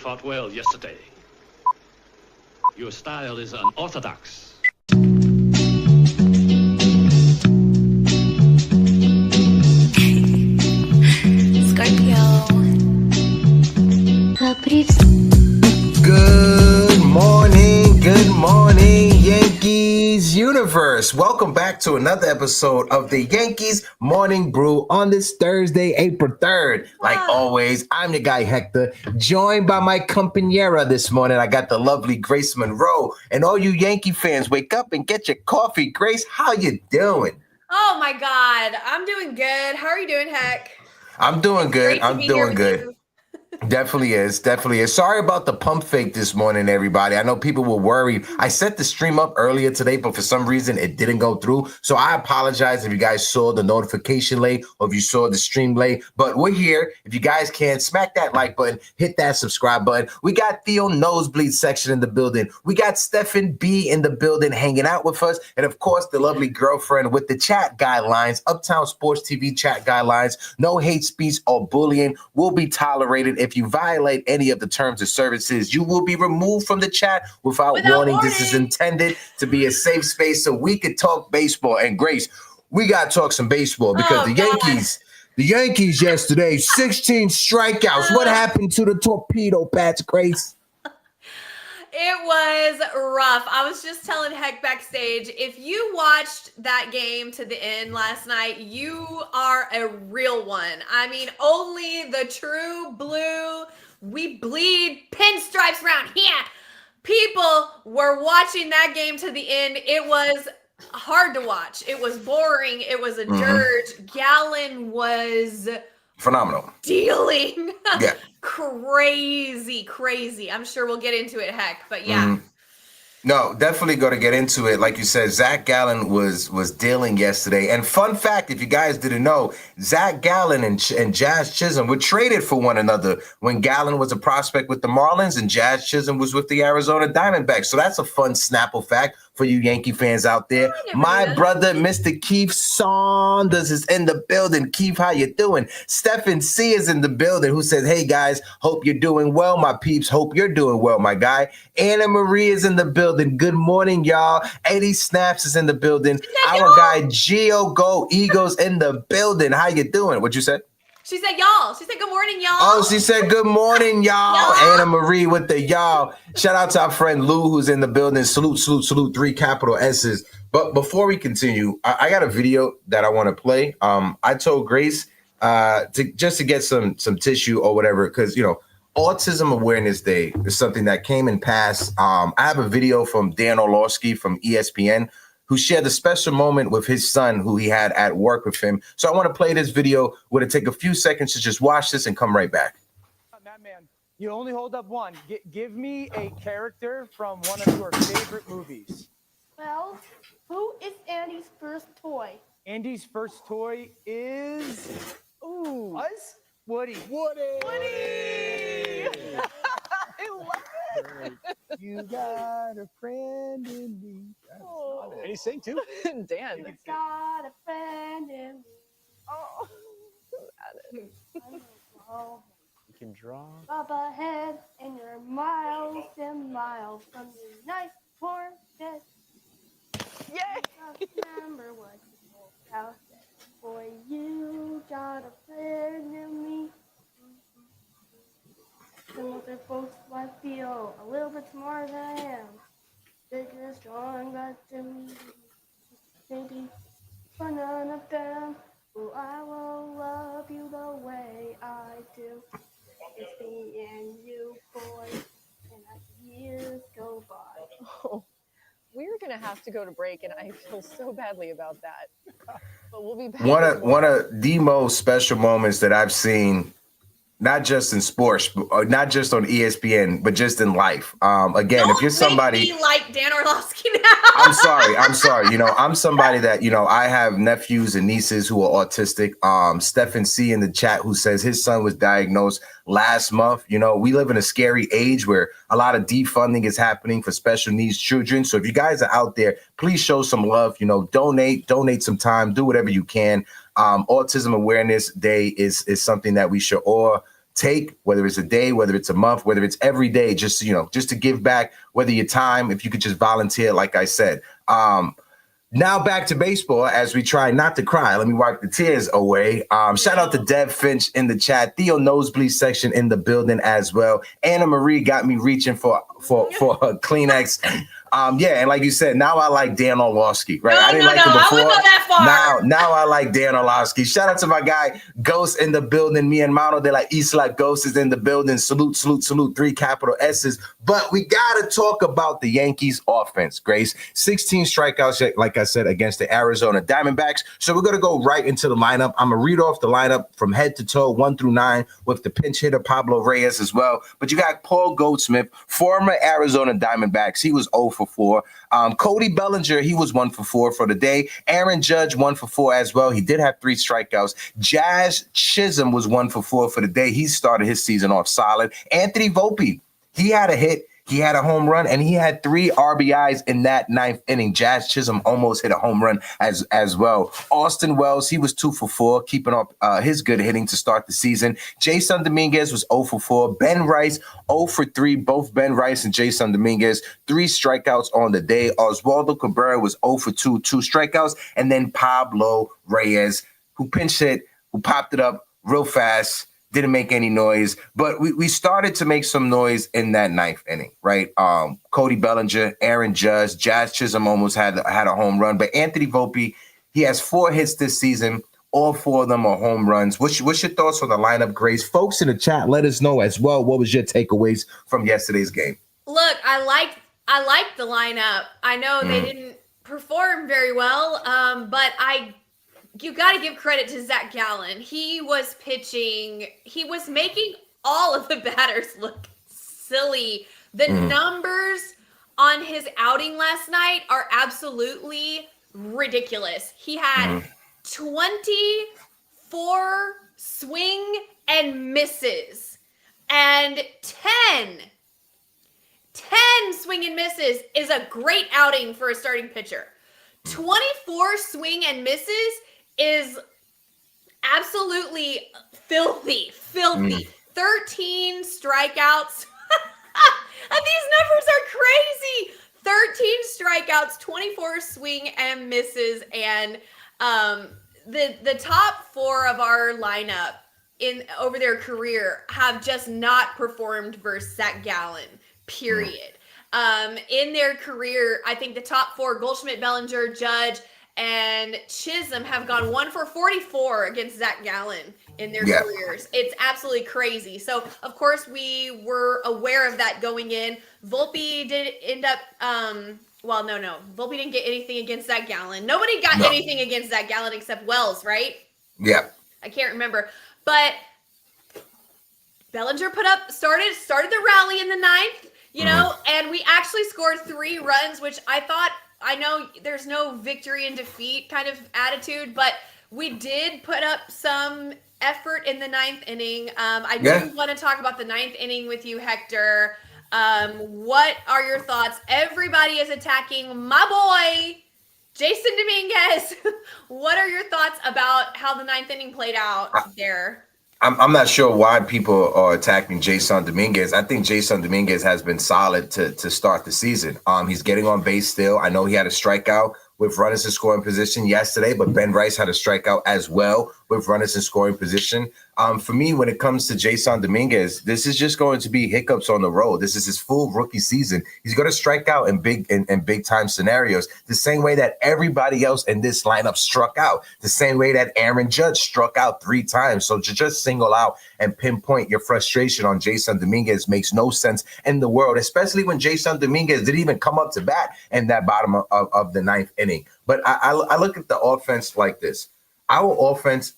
fought well yesterday. Your style is unorthodox. Good morning, Yankees universe. Welcome back to another episode of the Yankees Morning Brew on this Thursday, April 3rd. Like always, I'm the guy Hector, joined by my compañera this morning. I got the lovely Grace Monroe. And all you Yankee fans, wake up and get your coffee. Grace, how you doing? Oh my God, I'm doing good. How are you doing, Heck? I'm doing good. I'm doing good. You. Definitely is. Sorry about the pump fake this morning, everybody. I know people were worried. I set the stream up earlier today, but for some reason it didn't go through. So I apologize if you guys saw the notification late or if you saw the stream late. But we're here. If you guys can, smack that like button, hit that subscribe button. We got Theo Nosebleed section in the building. We got Stephen B in the building hanging out with us. And of course, the lovely girlfriend with the chat guidelines, Uptown Sports TV chat guidelines. No hate speech or bullying will be tolerated. If you violate any of the terms of services, you will be removed from the chat without warning. This is intended to be a safe space so we could talk baseball. And Grace, we got to talk some baseball because the Yankees yesterday, 16 strikeouts. What happened to the torpedo bats, Grace? It was rough. I was just telling Heck backstage, if you watched that game to the end last night, you are a real one. I mean, only the true blue, we bleed pinstripes around here. People were watching that game to the end. It was hard to watch. It was boring. It was a dirge. Gallen was phenomenal. Dealing. Yeah. Crazy. I'm sure we'll get into it, Heck, but yeah. No, definitely going to get into it. Like you said, Zach Gallen was dealing yesterday. And fun fact, if you guys didn't know, Zach Gallen and Jazz Chisholm were traded for one another when Gallen was a prospect with the Marlins and Jazz Chisholm was with the Arizona Diamondbacks. So that's a fun Snapple fact for you Yankee fans out there. My brother, Mr. Keith Saunders is in the building. Keith, how you doing? Stephen C is in the building who says, hey guys, hope you're doing well, my peeps. Hope you're doing well, my guy. Anna Marie is in the building. Good morning, y'all. Eddie Snaps is in the building. Our guy Gio Go Eagles in the building. How you doing? What you said? She said y'all. She said good morning, y'all. Oh, she said good morning, y'all. Anna Marie with the y'all. Shout out to our friend Lou who's in the building. Salute, 3 capital S's. But before we continue, I got a video that I want to play. I told Grace to get some tissue or whatever, because Autism Awareness Day is something that came and passed. I have a video from Dan Orlovsky from ESPN who shared a special moment with his son who he had at work with him. So I want to play this video. We're going to take a few seconds to just watch this and come right back. Man, you only hold up one. Give me a character from one of your favorite movies. Well, who is Andy's first toy? Andy's first toy is... Ooh. Us? Woody. I love it. You got a friend in me. Oh. And he sing too? Dan. You got a friend in me. Oh. You can draw. Up ahead, and you're miles and miles from your nice warm bed. Yay! Remember what you told out there. Boy, you got a friend in me. Some other folks might feel a little bit smarter than I am. Big and strong, but to me, maybe for none of them. Oh, I will love you the way I do. It's me and you, boy, and as years go by. Oh, we're gonna have to go to break, and I feel so badly about that. But we'll be back. One of the most special moments that I've seen, not just in sports, not just on ESPN, but just in life. Again, if you're somebody make me like Dan Orlovsky now. I'm sorry. I'm somebody that, I have nephews and nieces who are autistic. Stephen C in the chat who says his son was diagnosed last month. We live in a scary age where a lot of defunding is happening for special needs children. So if you guys are out there, please show some love, donate some time, do whatever you can. Autism Awareness Day is something that we should all take, whether it's a day, whether it's a month, whether it's every day, just to give back, whether your time, if you could just volunteer, like I said. Now back to baseball as we try not to cry. Let me wipe the tears away. Shout out to Deb Finch in the chat. Theo Nosebleed section in the building as well. Anna Marie got me reaching for a Kleenex. And like you said, now I like Dan Orlovsky, right? I didn't like him before. I wouldn't go that far. Now I like Dan Orlovsky. Shout out to my guy Ghost in the building. Mi hermano de la Isla Ghost is in the building. Salute, salute, salute. 3 capital S's. But we gotta talk about the Yankees offense, Grace. 16 strikeouts, like I said, against the Arizona Diamondbacks. So we're gonna go right into the lineup. I'm gonna read off the lineup from head to toe, 1 through 9, with the pinch hitter Pablo Reyes as well. But you got Paul Goldschmidt, former Arizona Diamondbacks. He was 0 for 4. Cody Bellinger, he was 1 for 4 for the day. Aaron Judge, 1 for 4 as well. He did have 3 strikeouts. Jazz Chisholm was 1 for 4 for the day. He started his season off solid. Anthony Volpe, he had a hit. He had a home run, and he had 3 RBIs in that 9th inning. Jazz Chisholm almost hit a home run as well. Austin Wells, he was 2 for 4, keeping up his good hitting to start the season. Jason Dominguez was 0 for 4. Ben Rice, 0 for 3. Both Ben Rice and Jason Dominguez, 3 strikeouts on the day. Oswaldo Cabrera was 0 for 2, 2 strikeouts. And then Pablo Reyes, who pinch hit, who popped it up real fast, didn't make any noise, but we started to make some noise in that 9th inning, right? Cody Bellinger, Aaron Judge, Jazz Chisholm almost had a home run, but Anthony Volpe, he has 4 hits this season. All 4 of them are home runs. What's your thoughts on the lineup, Grace? Folks in the chat, let us know as well. What was your takeaways from yesterday's game? Look, I like the lineup. I know they didn't perform very well, but you got to give credit to Zach Gallen. He was pitching. He was making all of the batters look silly. The numbers on his outing last night are absolutely ridiculous. He had 24 swing and misses, and 10 swing and misses is a great outing for a starting pitcher. 24 swing and misses is absolutely filthy. 13 strikeouts. These numbers are crazy. 13 strikeouts, 24 swing and misses, and the top 4 of our lineup over their career have just not performed versus Zach Gallen. Period. In their career, I think the top 4, Goldschmidt, Bellinger, Judge, and Chisholm, have gone 1 for 44 against Zach Gallen in their careers. It's absolutely crazy. So, of course, we were aware of that going in. Volpe did end up, Volpe didn't get anything against Zach Gallen. Nobody got anything against Zach Gallen except Wells, right? Yeah. I can't remember. But Bellinger started the rally in the 9th, and we actually scored 3 runs, which I know there's no victory and defeat kind of attitude, but we did put up some effort in the 9th inning. I do want to talk about the 9th inning with you, Hector. What are your thoughts? Everybody is attacking my boy, Jason Dominguez. What are your thoughts about how the 9th inning played out there? I'm not sure why people are attacking Jason Dominguez. I think Jason Dominguez has been solid to start the season. He's getting on base still. I know he had a strikeout with runners in scoring position yesterday, but Ben Rice had a strikeout as well with runners in scoring position. For me, when it comes to Jason Dominguez, this is just going to be hiccups on the road. This is his full rookie season. He's going to strike out in big time scenarios, the same way that everybody else in this lineup struck out, the same way that Aaron Judge struck out 3 times. So to just single out and pinpoint your frustration on Jason Dominguez makes no sense in the world, especially when Jason Dominguez didn't even come up to bat in that bottom of the 9th inning. But I look at the offense like this. Our offense,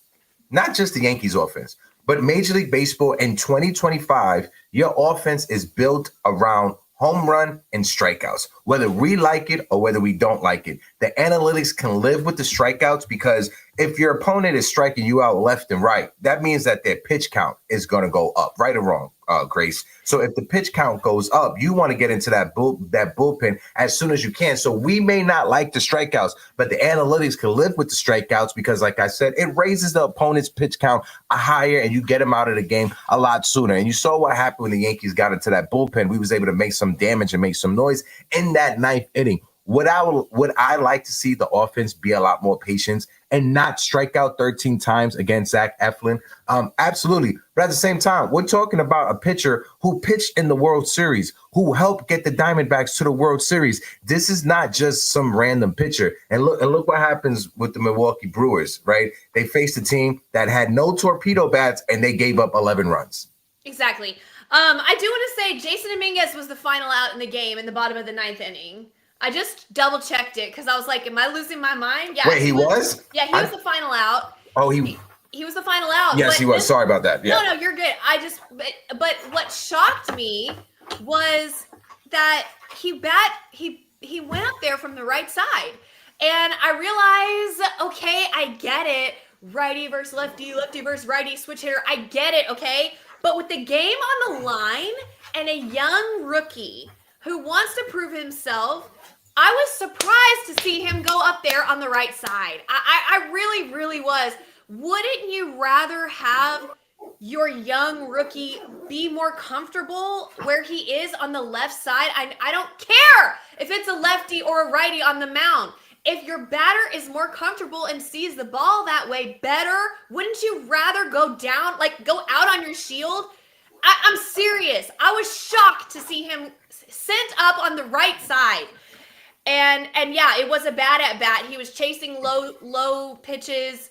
not just the Yankees offense, but Major League Baseball in 2025, your offense is built around home run and strikeouts, whether we like it or whether we don't like it. The analytics can live with the strikeouts because if your opponent is striking you out left and right, that means that their pitch count is going to go up, right or wrong, Grace. So if the pitch count goes up, you want to get into that bullpen as soon as you can. So we may not like the strikeouts, but the analytics can live with the strikeouts because, like I said, it raises the opponent's pitch count higher and you get them out of the game a lot sooner. And you saw what happened when the Yankees got into that bullpen. We was able to make some damage and make some noise in that ninth inning. Would I like to see the offense be a lot more patient and not strike out 13 times against Zach Eflin? Absolutely. But at the same time, we're talking about a pitcher who pitched in the World Series, who helped get the Diamondbacks to the World Series. This is not just some random pitcher. And look what happens with the Milwaukee Brewers, right? They faced a team that had no torpedo bats and they gave up 11 runs. Exactly. I do want to say Jason Dominguez was the final out in the game in the bottom of the ninth inning. I just double checked it because I was like, am I losing my mind? Yeah. Wait, he was? Yeah, he was the final out. Oh, he was the final out. Yes, he was. Sorry about that. Yeah. No, you're good. But what shocked me was that he went up there from the right side. And I realized, okay, I get it. Righty versus lefty, lefty versus righty, switch hitter. I get it, okay? But with the game on the line and a young rookie who wants to prove himself, I was surprised to see him go up there on the right side. I really, really was. Wouldn't you rather have your young rookie be more comfortable where he is on the left side? I don't care if it's a lefty or a righty on the mound. If your batter is more comfortable and sees the ball that way better, wouldn't you rather go down, like go out on your shield? I'm serious. I was shocked to see him sent up on the right side. And yeah, it was a bad at bat. He was chasing low pitches.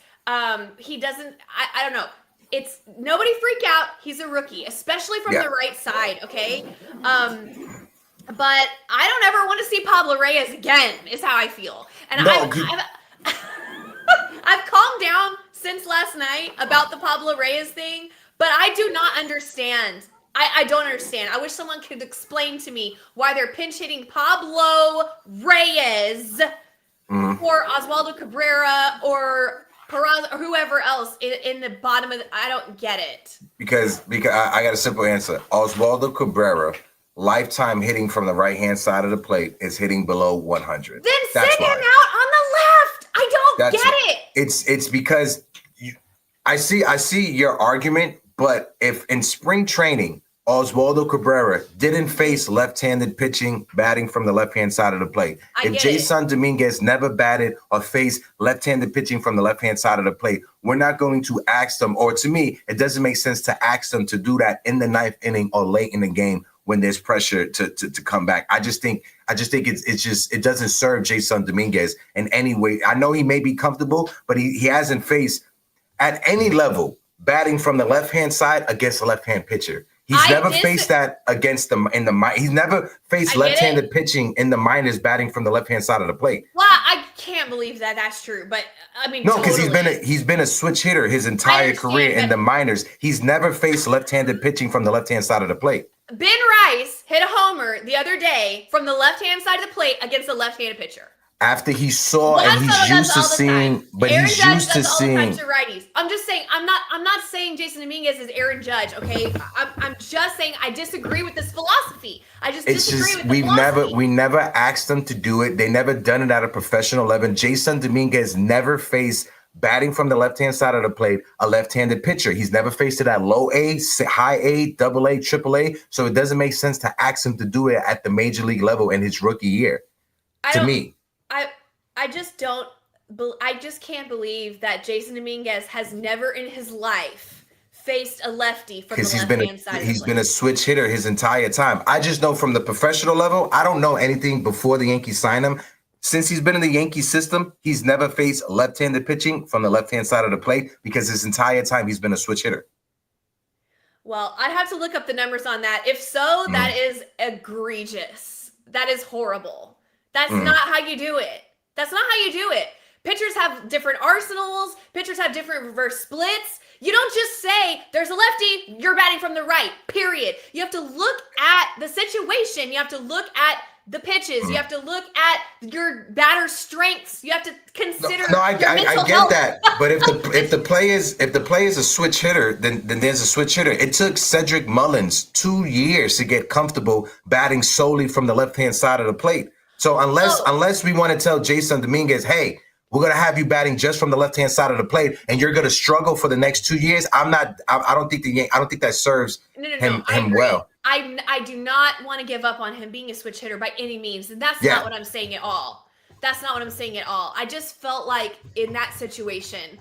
He doesn't, I don't know. It's nobody freak out. He's a rookie, especially from the right side. Okay. But I don't ever want to see Pablo Reyes again is how I feel. And I've calmed down since last night about the Pablo Reyes thing, but I do not understand. I don't understand. I wish someone could explain to me why they're pinch hitting Pablo Reyes or Oswaldo Cabrera or Peraza or whoever else in the bottom of the, I don't get it. Because I got a simple answer. Oswaldo Cabrera, lifetime hitting from the right-hand side of the plate is hitting below 100. Then send him out on the left. I don't get it. It's because I see your argument, but if in spring training, Oswaldo Cabrera didn't face left-handed pitching, batting from the left-hand side of the plate. If Jason Dominguez never batted or faced left-handed pitching from the left-hand side of the plate, we're not going to ask them, or to me, it doesn't make sense to ask them to do that in the ninth inning or late in the game when there's pressure to come back. I just think it doesn't serve Jason Dominguez in any way. I know he may be comfortable, but he hasn't faced at any level batting from the left-hand side against a left-hand pitcher. He's never faced that against he's never faced left-handed pitching in the minors batting from the left-hand side of the plate. Well, I can't believe that that's true, but I mean, no, because he's been a switch hitter his entire career in the minors. He's never faced left-handed pitching from the left-hand side of the plate. Ben Rice hit a homer the other day from the left-hand side of the plate against a left-handed pitcher. After he saw and he's used to seeing, but he's used to seeing. Righties. I'm just saying. I'm not saying Jason Dominguez is Aaron Judge. Okay, I'm just saying I disagree with this philosophy. I just disagree with the philosophy. We never asked them to do it. They never done it at a professional level. Jason Dominguez never faced batting from the left-hand side of the plate a left-handed pitcher. He's never faced it at low A, high A, double A, triple A. So it doesn't make sense to ask him to do it at the major league level in his rookie year. To me. I just can't believe that Jason Dominguez has never in his life faced a lefty from the left-hand side. He's been a switch hitter his entire time. I just know from the professional level, I don't know anything before the Yankees signed him. Since he's been in the Yankee system, he's never faced left-handed pitching from the left-hand side of the plate because his entire time he's been a switch hitter. Well, I'd have to look up the numbers on that. If so, that is egregious. That is horrible. That's not how you do it. That's not how you do it. Pitchers have different arsenals. Pitchers have different reverse splits. You don't just say, there's a lefty, you're batting from the right, period. You have to look at the situation. You have to look at the pitches. You have to look at your batter's strengths. You have to consider I your mental get health. that. But if the play is a switch hitter, then there's a switch hitter. It took Cedric Mullins 2 years to get comfortable batting solely from the left-hand side of the plate. So unless we want to tell Jason Dominguez, hey, we're gonna have you batting just from the left-hand side of the plate, and you're gonna struggle for the next 2 years. I don't think that serves him well. I do not want to give up on him being a switch hitter by any means. And that's not what I'm saying at all. That's not what I'm saying at all. I just felt like in that situation,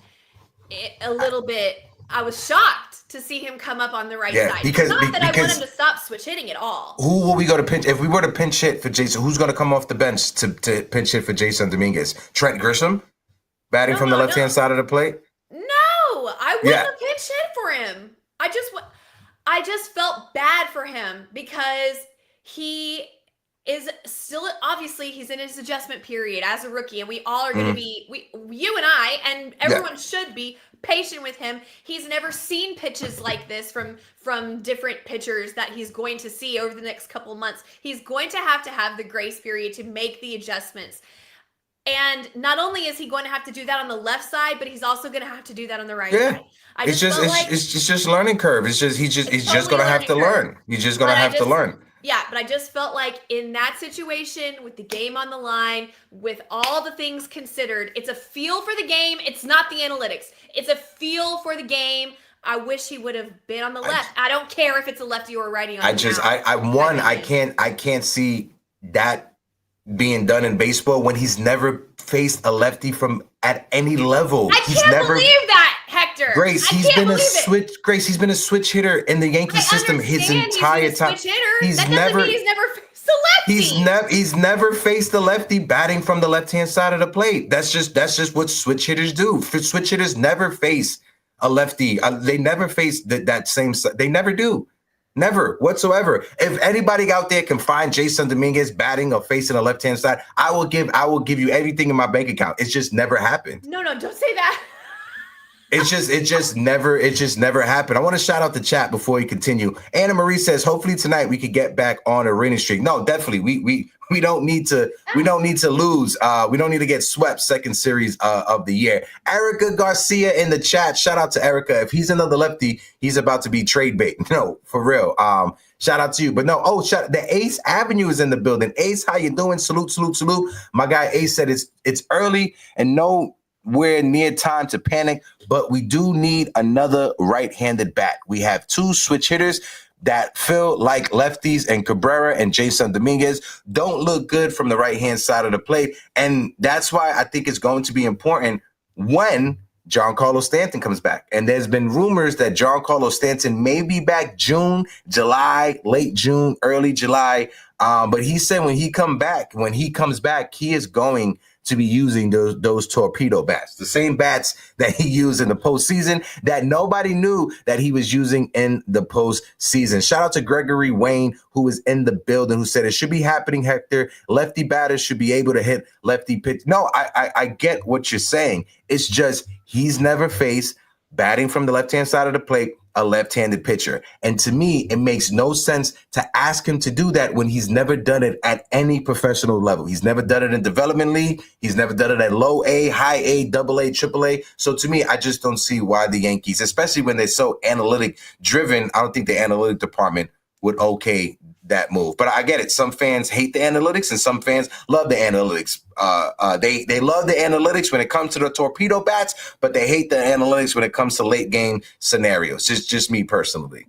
a little bit, I was shocked to see him come up on the right side. Because I want him to stop switch hitting at all. Who will we go to pinch? If we were to pinch hit for Jason, who's going to come off the bench to pinch hit for Jason Dominguez? Trent Grisham, batting from the left-hand side of the plate? No, I wouldn't have pinch hit for him. I just felt bad for him because he is still, obviously he's in his adjustment period as a rookie, and we all are going to be, you and I, and everyone should be patient with him. He's never seen pitches like this from different pitchers that he's going to see over the next couple months. He's going to have the grace period to make the adjustments. And not only is he going to have to do that on the left side, but he's also going to have to do that on the right side. It's just learning curve. He's just going to have to learn. He's just going to have to learn. Yeah, but I just felt like in that situation, with the game on the line, with all the things considered, it's a feel for the game. It's not the analytics. It's a feel for the game. I wish he would have been on the left. I don't care if it's a lefty or a righty on the mound. I can't see that being done in baseball when he's never faced a lefty from at any level. I can't believe that, Hector. Grace, he's been a switch hitter in the Yankee system his entire time. That doesn't mean he's never faced a lefty. He's never faced a lefty batting from the left-hand side of the plate. That's just what switch hitters do. Switch hitters never face a lefty. They never face that same side. They never do. Never whatsoever. If anybody out there can find Jason Dominguez batting or facing a left-hand side, I will give you everything in my bank account. It's just never happened. No, don't say that. It just never happened. I want to shout out the chat before we continue. Anna Marie says, hopefully tonight we could get back on a winning streak. No, definitely. We don't need to lose. We don't need to get swept second series of the year. Erica Garcia in the chat. Shout out to Erica. If he's another lefty, he's about to be trade bait. No, for real. Shout out to you. But no, the Ace Avenue is in the building. Ace, how you doing? Salute. My guy Ace said it's early and nowhere near time to panic, but we do need another right-handed bat. We have two switch hitters that feel like lefties, and Cabrera and Jason Dominguez don't look good from the right-hand side of the plate. And that's why I think it's going to be important when Giancarlo Stanton comes back. And there's been rumors that Giancarlo Stanton may be back June, July, late June, early July. But he said when he comes back, he is going to be using those torpedo bats, the same bats that he used in the postseason that nobody knew that he was using in the postseason. Shout out to Gregory Wayne, who was in the building, who said it should be happening, Hector. Lefty batters should be able to hit lefty pitch. No, I get what you're saying. It's just he's never faced, batting from the left-hand side of the plate, a left-handed pitcher. And to me, it makes no sense to ask him to do that when he's never done it at any professional level. He's never done it in development league. He's never done it at low A, high A, double A, triple A. So to me, I just don't see why the Yankees, especially when they're so analytic driven, I don't think the analytic department would okay that move. But I get it. Some fans hate the analytics and some fans love the analytics. They love the analytics when it comes to the torpedo bats, but they hate the analytics when it comes to late game scenarios. Just me personally.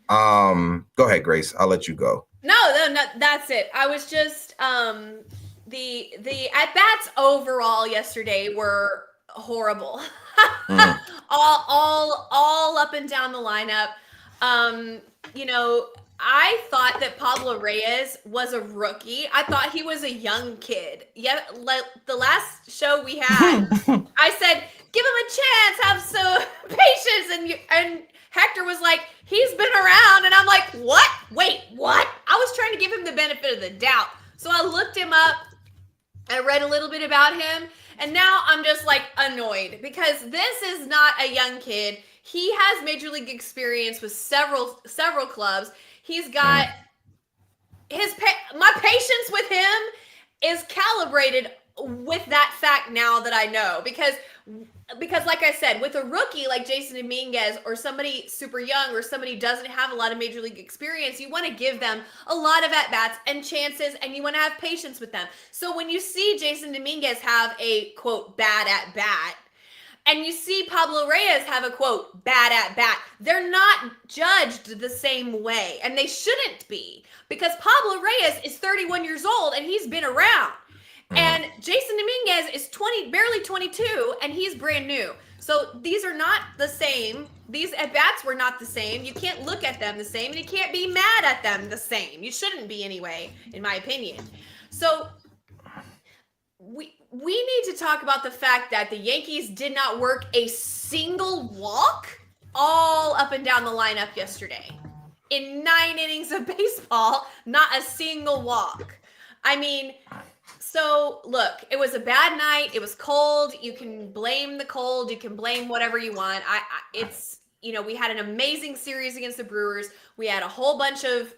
Go ahead, Grace. I'll let you go. No, that's it. I was just the at bats overall yesterday were horrible. all up and down the lineup. I thought that Pablo Reyes was a rookie. I thought he was a young kid. Yeah, like the last show we had, I said, give him a chance, have some patience. And Hector was like, he's been around. And I'm like, what? Wait, what? I was trying to give him the benefit of the doubt. So I looked him up. I read a little bit about him. And now I'm just like annoyed because this is not a young kid. He has major league experience with several clubs. He's got my patience with him celebrated with that fact now that I know, because like I said, with a rookie like Jason Dominguez or somebody super young or somebody who doesn't have a lot of major league experience, you want to give them a lot of at-bats and chances, and you want to have patience with them. So when you see Jason Dominguez have a, quote, bad at-bat, and you see Pablo Reyes have a, quote, bad at-bat, they're not judged the same way, and they shouldn't be, because Pablo Reyes is 31 years old, and he's been around. And Jason Dominguez is barely 22, and he's brand new. So these are not the same. These at-bats were not the same. You can't look at them the same, and you can't be mad at them the same. You shouldn't be anyway, in my opinion. So we need to talk about the fact that the Yankees did not work a single walk all up and down the lineup yesterday. In 9 innings of baseball, not a single walk. I mean, so look, it was a bad night. It was cold. You can blame the cold. You can blame whatever you want. We had an amazing series against the Brewers. We had a whole bunch of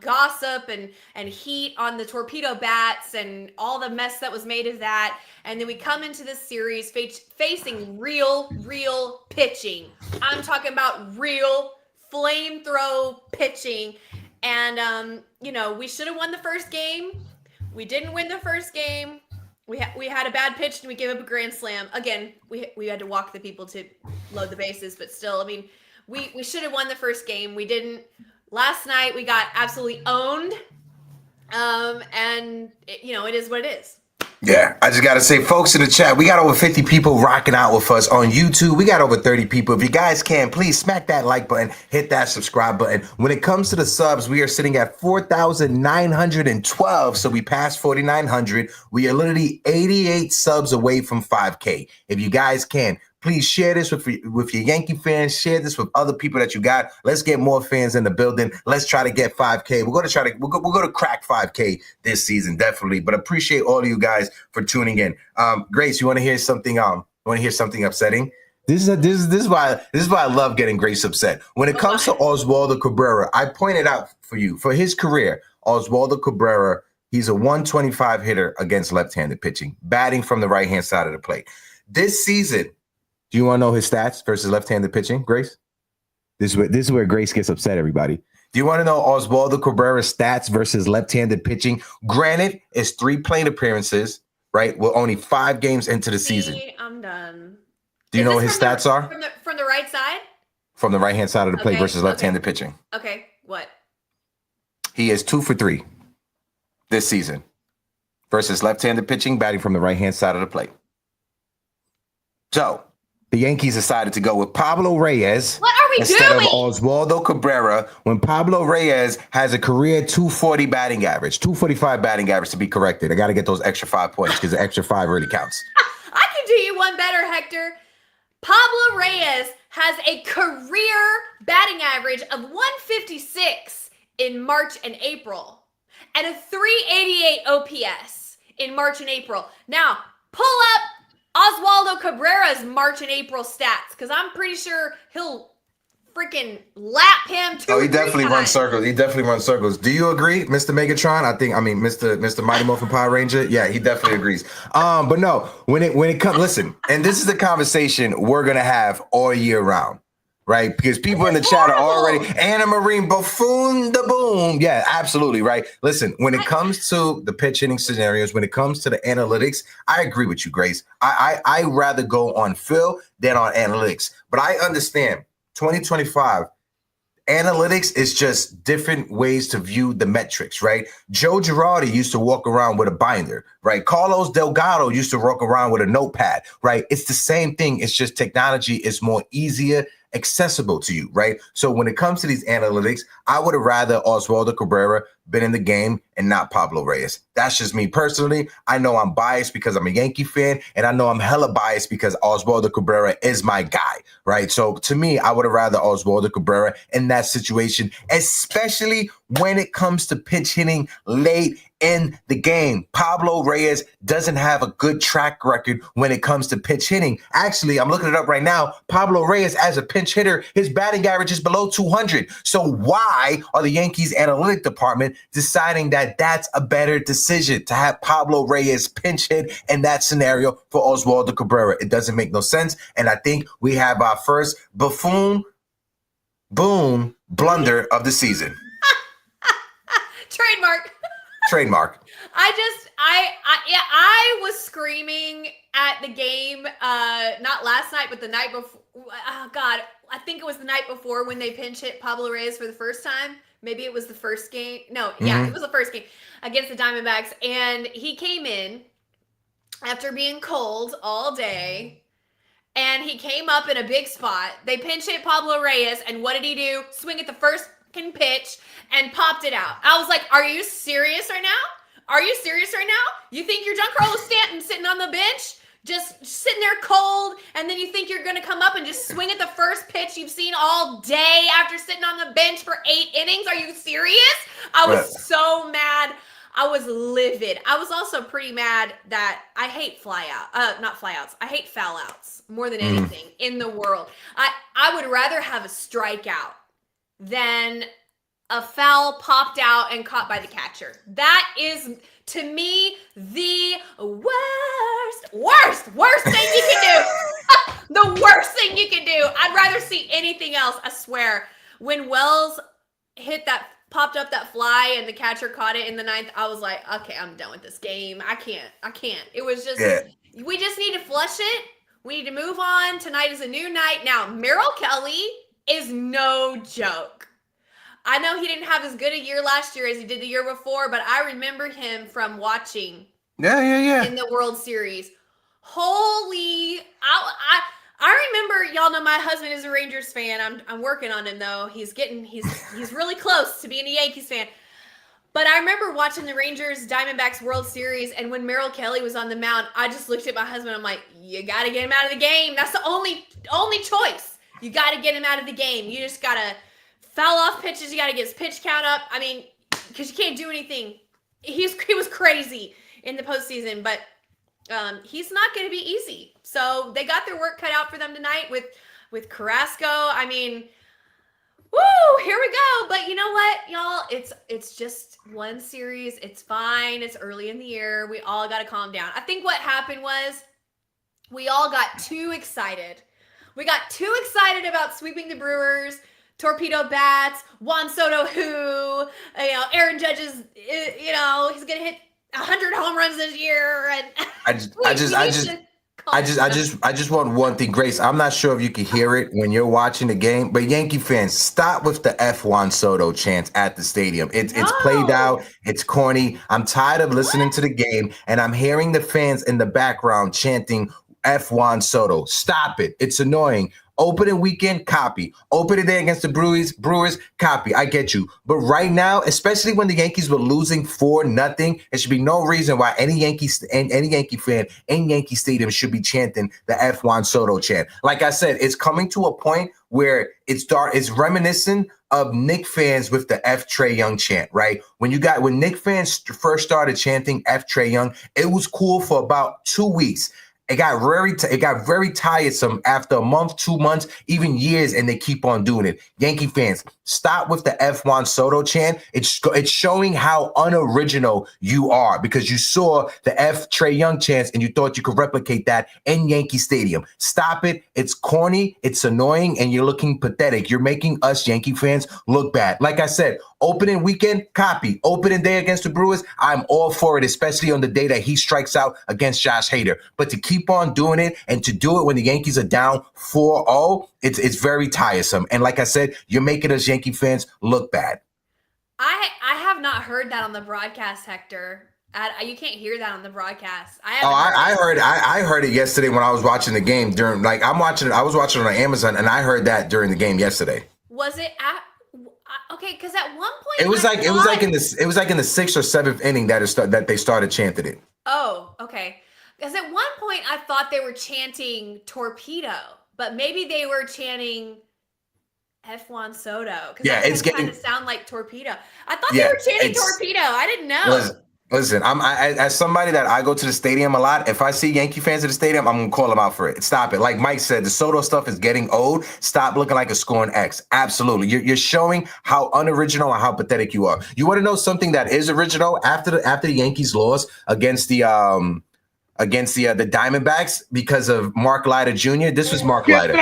gossip and heat on the torpedo bats and all the mess that was made of that. And then we come into this series facing real pitching. I'm talking about real flamethrower pitching. And, we should have won the first game. We didn't win the first game. We had a bad pitch and we gave up a grand slam. Again, we had to walk the people to load the bases, but still, I mean, we should have won the first game. We didn't. Last night we got absolutely owned. It is what it is. Yeah, I just got to say, folks in the chat, we got over 50 people rocking out with us on YouTube. We got over 30 people. If you guys can, please smack that like button, hit that subscribe button. When it comes to the subs, we are sitting at 4,912. So we passed 4,900. We are literally 88 subs away from 5K. If you guys can, please share this with your Yankee fans. Share this with other people that you got. Let's get more fans in the building. Let's try to get 5K. We're going to crack 5K this season, definitely. But appreciate all of you guys for tuning in. Grace, you want to hear something? Upsetting? This is why I love getting Grace upset. When it comes to Oswaldo Cabrera, I pointed out for you, for his career, Oswaldo Cabrera, he's a 125 hitter against left-handed pitching, batting from the right-hand side of the plate. This season, do you want to know his stats versus left-handed pitching, Grace? This is where Grace gets upset, everybody. Do you want to know Oswaldo Cabrera's stats versus left-handed pitching? Granted, it's 3 plate appearances, right? We're only 5 games into the season. I'm done. Do you know what his stats are? From the right side? From the right-hand side of the plate versus left-handed pitching. Okay, what? He is 2 for 3 this season versus left-handed pitching, batting from the right-hand side of the plate. So the Yankees decided to go with Pablo Reyes instead of Oswaldo Cabrera, when Pablo Reyes has a career 240 batting average, 245 batting average to be corrected. I got to get those extra 5 points because the extra 5 really counts. I can do you one better, Hector. Pablo Reyes has a career batting average of 156 in March and April and a 388 OPS in March and April. Now, pull up Oswaldo Cabrera's March and April stats, because I'm pretty sure he'll freaking lap him too. Oh, he definitely runs circles. Do you agree, Mr. Megatron? Mr. Mighty Morphin Power Ranger. Yeah, he definitely agrees. But no, when it comes, listen, and this is the conversation we're gonna have all year round, right? Because people in the chat are already Anna Marine Buffoon the Boom. Yeah, absolutely, right. Listen, when it comes to the pitch hitting scenarios, when it comes to the analytics, I agree with you, Grace. I rather go on Phil than on analytics, but I understand 2025 analytics is just different ways to view the metrics, right? Joe Girardi used to walk around with a binder, right? Carlos Delgado used to walk around with a notepad, right? It's the same thing. It's just technology is more easier accessible to you, right? So when it comes to these analytics, I would have rather Oswaldo Cabrera been in the game and not Pablo Reyes. That's just me personally. I know I'm biased because I'm a Yankee fan, and I know I'm hella biased because Oswaldo Cabrera is my guy, right? So to me, I would have rather Oswaldo Cabrera in that situation, especially when it comes to pitch hitting late in the game. Pablo Reyes doesn't have a good track record when it comes to pitch hitting. Actually, I'm looking it up right now. Pablo Reyes, as a pinch hitter, his batting average is below 200. So why are the Yankees analytic department deciding that that's a better decision to have Pablo Reyes pinch hit in that scenario for Oswaldo Cabrera? It doesn't make no sense. And I think we have our first boom blunder of the season. Trademark. I was screaming at the game, not last night, but the night before. Oh God, I think it was the night before when they pinch hit Pablo Reyes for the first time. Maybe it was the first game. No, yeah, it was the first game against the Diamondbacks. And he came in after being cold all day. And he came up in a big spot. They pinch hit Pablo Reyes. And what did he do? Swing at the first pitch and popped it out. I was like, are you serious right now? Are you serious right now? You think you're Giancarlo Stanton sitting on the bench, just sitting there cold, and then you think you're going to come up and just swing at the first pitch you've seen all day after sitting on the bench for 8 innings? Are you serious? I was so mad. I was livid. I was also pretty mad that I hate not flyouts. I hate foul outs more than anything in the world. I would rather have a strikeout than a foul popped out and caught by the catcher. That is, to me, the worst thing you can do. The worst thing you can do. I'd rather see anything else, I swear. When Wells popped up that fly and the catcher caught it in the 9th, I was like, okay, I'm done with this game. I can't. It was just, we just need to flush it. We need to move on. Tonight is a new night. Now, Merrill Kelly is no joke. I know he didn't have as good a year last year as he did the year before, but I remember him from watching in the World Series. Holy, I remember, y'all know my husband is a Rangers fan. I'm working on him though. He's really close to being a Yankees fan. But I remember watching the Rangers Diamondbacks World Series, and when Merrill Kelly was on the mound, I just looked at my husband. I'm like, you got to get him out of the game. That's the only choice. You got to get him out of the game. You just got to foul off pitches. You got to get his pitch count up. I mean, because you can't do anything. He was crazy in the postseason, but he's not going to be easy. So they got their work cut out for them tonight with Carrasco. I mean, woo, here we go. But you know what, y'all? It's just one series. It's fine. It's early in the year. We all got to calm down. I think what happened was we all got too excited. We got too excited about sweeping the Brewers, torpedo bats, Juan Soto, Aaron Judge is, he's going to hit 100 home runs this year. And I just want one thing, Grace. I'm not sure if you can hear it when you're watching the game, but Yankee fans, stop with the F Juan Soto chants at the stadium. It's played out. It's corny. I'm tired of listening to the game, and I'm hearing the fans in the background chanting F Juan Soto. Stop it. It's annoying. Opening weekend, copy. Opening day against the Brewers, copy. I get you. But right now, especially when the Yankees were losing 4-0, there should be no reason why any Yankee fan in Yankee Stadium should be chanting the F Juan Soto chant. Like I said, it's coming to a point where it's reminiscent of Knick fans with the F Trae Young chant, right? When Knick fans first started chanting F Trae Young, it was cool for about 2 weeks. It got very tiresome after a month, 2 months, even years, and they keep on doing it. Yankee fans, stop with the F Juan Soto chant. It's showing how unoriginal you are because you saw the F Trae Young chants and you thought you could replicate that in Yankee Stadium. Stop it. It's corny, it's annoying, and you're looking pathetic. You're making us Yankee fans look bad. Like I said, opening weekend, copy. Opening day against the Brewers, I'm all for it, especially on the day that he strikes out against Josh Hader. But to keep on doing it and to do it when the Yankees are down 4-0, it's very tiresome. And like I said, you're making us Yankee fans look bad. I have not heard that on the broadcast, Hector. You can't hear that on the broadcast. I heard it yesterday when I was watching the game I was watching it on Amazon, and I heard that during the game yesterday. Was it okay? Because at one point it was like in the 6th or 7th inning that they started chanting it. Oh, okay. Because at one point I thought they were chanting torpedo, but maybe they were chanting F1 Soto. Because Yeah, that it's kind getting. of sound like torpedo. I thought they Yeah, were chanting it's. torpedo. I didn't know. Listen. As somebody that I go to the stadium a lot. If I see Yankee fans at the stadium, I'm gonna call them out for it. Stop it. Like Mike said, the Soto stuff is getting old. Stop looking like a scoring X. Absolutely, you're showing how unoriginal and how pathetic you are. You want to know something that is original? After the Yankees lost against the Diamondbacks because of Mark Leiter Jr. This was Mark Leiter.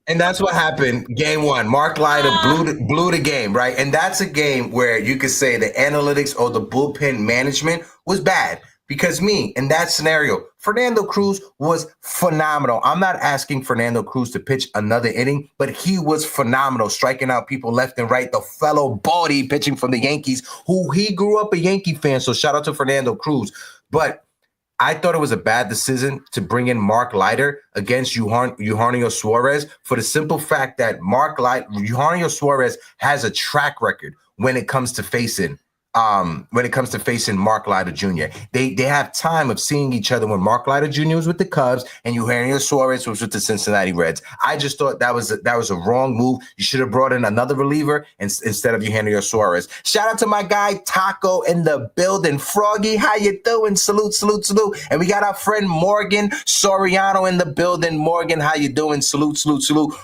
And that's what happened. Game one, Mark Leiter blew the game, right? And that's a game where you could say the analytics or the bullpen management was bad. Because in that scenario, Fernando Cruz was phenomenal. I'm not asking Fernando Cruz to pitch another inning, but he was phenomenal, striking out people left and right. The fellow Baldy pitching from the Yankees, who he grew up a Yankee fan. So shout out to Fernando Cruz. But I thought it was a bad decision to bring in Mark Leiter against Eugenio Suarez for the simple fact that Eugenio Suarez has a track record when it comes to facing Mark Leiter Jr. They have time of seeing each other when Mark Leiter Jr. was with the Cubs and Eugenio Suarez was with the Cincinnati Reds. I just thought that was a wrong move. You should have brought in another reliever instead of Eugenio Suarez. Shout out to my guy Taco in the building. Froggy, how you doing? Salute. And we got our friend Morgan Soriano in the building. Morgan, how you doing? Salute.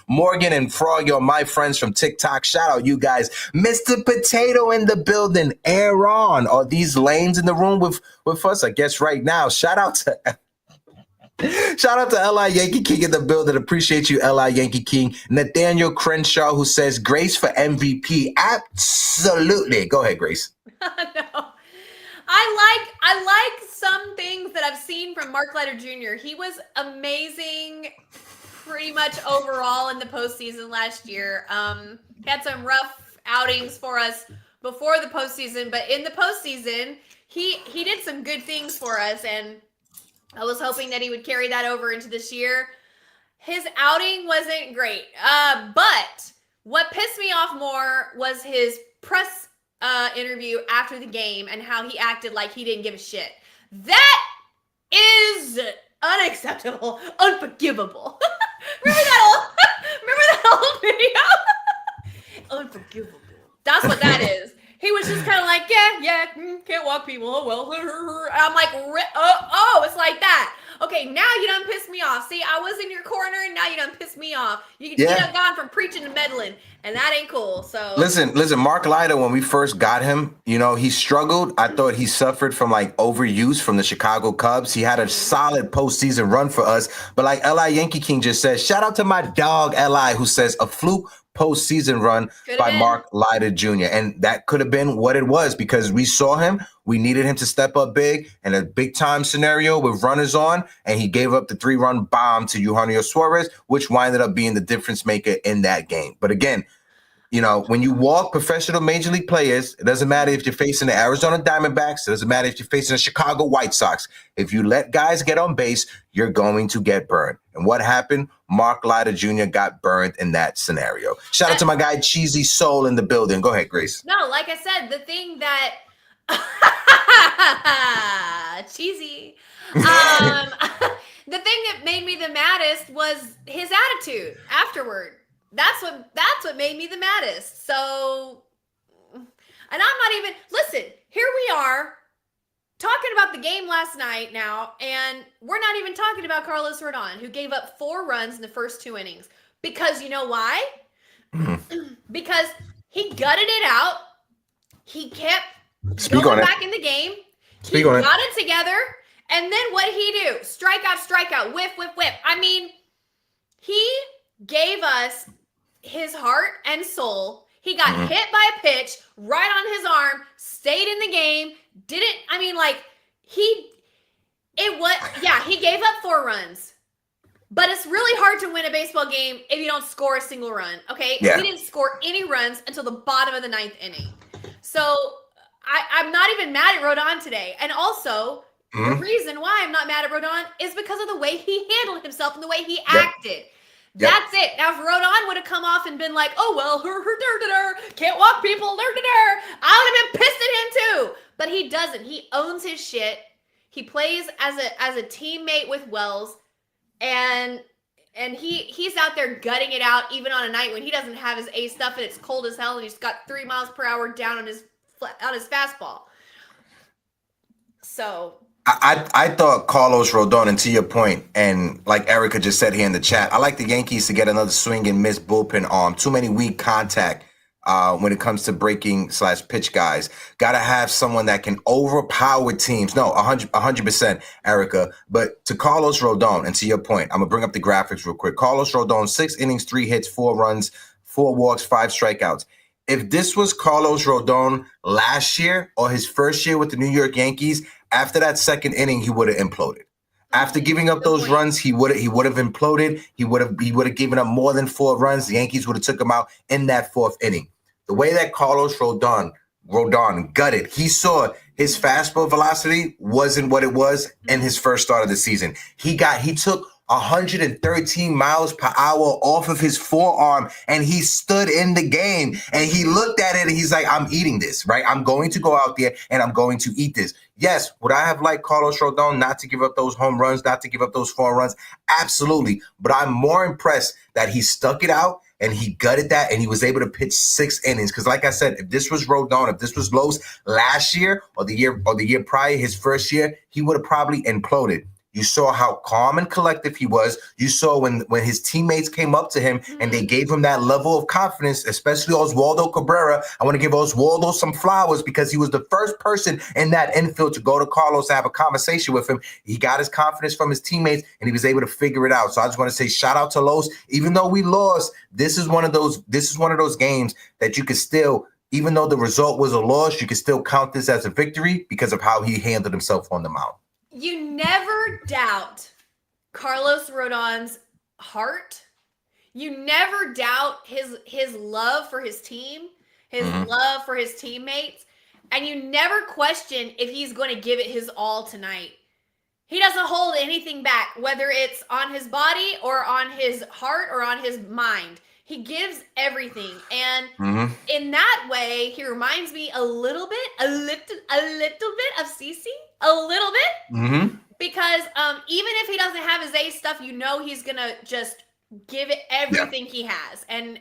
Morgan and Froggy are my friends from TikTok. Shout out you guys. Mr. Potato in the building. Aaron, are these lanes in the room with us? I guess right now. Shout out to LI Yankee King in the building. Appreciate you, LI Yankee King. Nathaniel Crenshaw, who says Grace for MVP. Absolutely. Go ahead, Grace. No. I like some things that I've seen from Mark Leiter Jr. He was amazing pretty much overall in the postseason last year. Had some rough outings for us before the postseason, but in the postseason, he did some good things for us, and I was hoping that he would carry that over into this year. His outing wasn't great, but what pissed me off more was his press interview after the game and how he acted like he didn't give a shit. That is unacceptable, unforgivable. Remember that old video? Unforgivable. That's what that is. He was just kind of like, can't walk people. Oh, well. I'm like, it's like that. Okay, now you done pissed me off. See, I was in your corner, and now you done pissed me off. You done gone from preaching to meddling, and that ain't cool. So listen, Mark Leiter, when we first got him, he struggled. I thought he suffered from overuse from the Chicago Cubs. He had a solid postseason run for us. But like L.I. Yankee King just said, shout out to my dog, L.I., who says a fluke postseason run by Mark Leiter Jr. And that could have been what it was because we saw him. We needed him to step up big in a big time scenario with runners on. And he gave up the 3-run bomb to Eugenio Suarez, which winded up being the difference maker in that game. But again, when you walk professional major league players, it doesn't matter if you're facing the Arizona Diamondbacks. It doesn't matter if you're facing the Chicago White Sox. If you let guys get on base, you're going to get burned. And what happened? Mark Leiter Jr. got burned in that scenario. Shout out to my guy Cheesy Soul in the building. Go ahead, Grace. No, like I said, the thing that cheesy. The thing that made me the maddest was his attitude afterward. That's what made me the maddest. So, and I'm not even, listen, here we are talking about the game last night now, and we're not even talking about Carlos Rodon, who gave up 4 runs in the first 2 innings. Because you know why? Because he gutted it out. He kept going back in the game. He got it together. And then what did he do? Strikeout, whiff. I mean, he gave us his heart and soul. He got hit by a pitch right on his arm, stayed in the game, he gave up 4 runs. But it's really hard to win a baseball game if you don't score a single run, okay? Yeah. We didn't score any runs until the bottom of the 9th inning. So I'm not even mad at Rodon today. And also, the reason why I'm not mad at Rodon is because of the way he handled himself and the way he acted. That's it. Now, if Rodon would have come off and been like, oh, well, can't walk people, I would have been pissed at him too. But he doesn't. He owns his shit. He plays as a teammate with Wells, and he's out there gutting it out even on a night when he doesn't have his A stuff and it's cold as hell and he's got 3 miles per hour down on his fastball. So I thought Carlos Rodon, and to your point, and like Erica just said here in the chat, I like the Yankees to get another swing and miss bullpen arm. Too many weak contact when it comes to breaking/pitch guys. Got to have someone that can overpower teams. No, 100%, Erica. But to Carlos Rodon, and to your point, I'm going to bring up the graphics real quick. Carlos Rodon, 6 innings, 3 hits, 4 runs, 4 walks, 5 strikeouts. If this was Carlos Rodon last year or his first year with the New York Yankees, after that second inning, he would have imploded. After giving up those runs, he would have imploded. He would have given up more than 4 runs. The Yankees would have took him out in that 4th inning. The way that Carlos Rodon gutted, he saw his fastball velocity wasn't what it was in his first start of the season. He took 113 miles per hour off of his forearm, and he stood in the game and he looked at it and he's like, I'm eating this, right? I'm going to go out there and I'm going to eat this. Yes, would I have liked Carlos Rodon not to give up those home runs, not to give up those 4 runs? Absolutely. But I'm more impressed that he stuck it out and he gutted that and he was able to pitch 6 innings. Because like I said, if this was Rodon, if this was Los last year or the year prior, his first year, he would have probably imploded. You saw how calm and collective he was. You saw when his teammates came up to him and they gave him that level of confidence, especially Oswaldo Cabrera. I want to give Oswaldo some flowers because he was the first person in that infield to go to Carlos to have a conversation with him. He got his confidence from his teammates and he was able to figure it out. So I just want to say shout out to Los. Even though we lost, this is one of those games that you could still, even though the result was a loss, you could still count this as a victory because of how he handled himself on the mound. you never doubt Carlos Rodon's heart. You never doubt his love for his team, his love for his teammates, and you never question if he's going to give it his all tonight. He doesn't hold anything back, whether it's on his body or on his heart or on his mind. He gives everything. And in that way, he reminds me a little bit of Cece, a little bit. Because even if he doesn't have his A stuff, you know he's going to just give it everything he has. And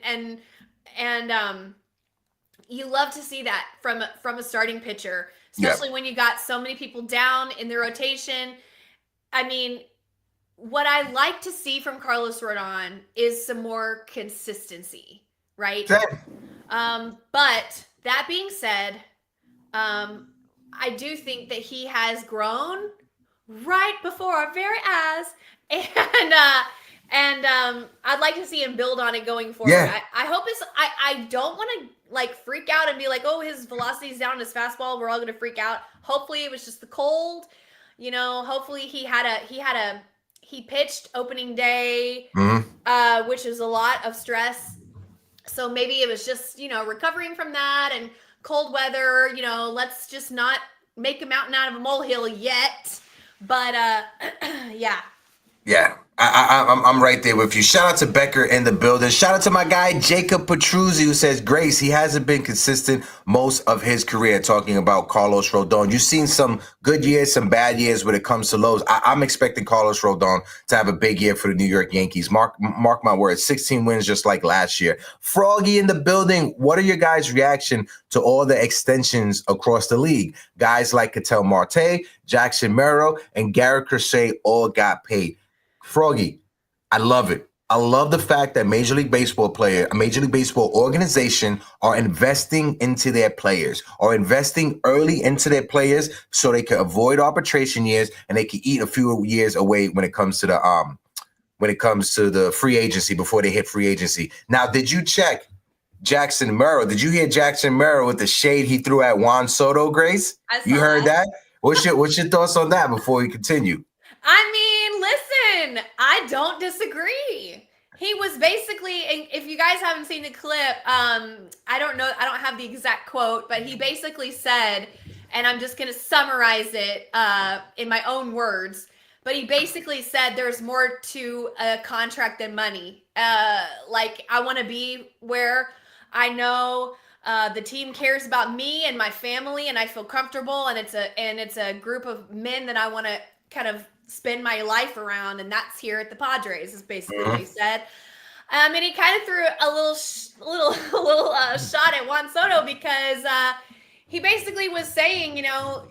you love to see that from a starting pitcher, especially when you got so many people down in the rotation. I mean, what I like to see from Carlos Rodon is some more consistency, right? But that being said, I do think that he has grown right before our very eyes, and I'd like to see him build on it going forward. I hope I don't want to like freak out and be like, oh, his velocity's down on his fastball, we're all gonna freak out. Hopefully it was just the cold. You know, hopefully he pitched opening day, which is a lot of stress. So maybe it was just, recovering from that and cold weather, let's just not make a mountain out of a molehill yet. But yeah. I'm right there with you. Shout out to Becker in the building. Shout out to my guy, Jacob Petruzzi, who says, Grace, he hasn't been consistent most of his career, talking about Carlos Rodon. You've seen some good years, some bad years when it comes to lows. I'm expecting Carlos Rodon to have a big year for the New York Yankees. Mark my words, 16 wins just like last year. Froggy in the building. What are your guys' reaction to all the extensions across the league? Guys like Ketel Marte, Jackson Chourio, and Garrett Crochet all got paid. Froggy, I love it. I love the fact that Major League Baseball organization are investing into their players, are investing early into their players so they can avoid arbitration years and they can eat a few years away when it comes to the free agency before they hit free agency. Now, did you check Jackson Chourio? Did you hear Jackson Chourio with the shade he threw at Juan Soto, Grace? You heard that? What's your thoughts on that before we continue? I mean, listen, I don't disagree. He was basically, if you guys haven't seen the clip, I don't have the exact quote, but he basically said, and I'm just going to summarize it in my own words, but he basically said there's more to a contract than money. Like, I want to be where I know The team cares about me and my family, and I feel comfortable. And it's a group of men that I want to kind of spend my life around, and that's here at the Padres. Is basically what he said. And he kind of threw a little shot at Juan Soto because he basically was saying, you know,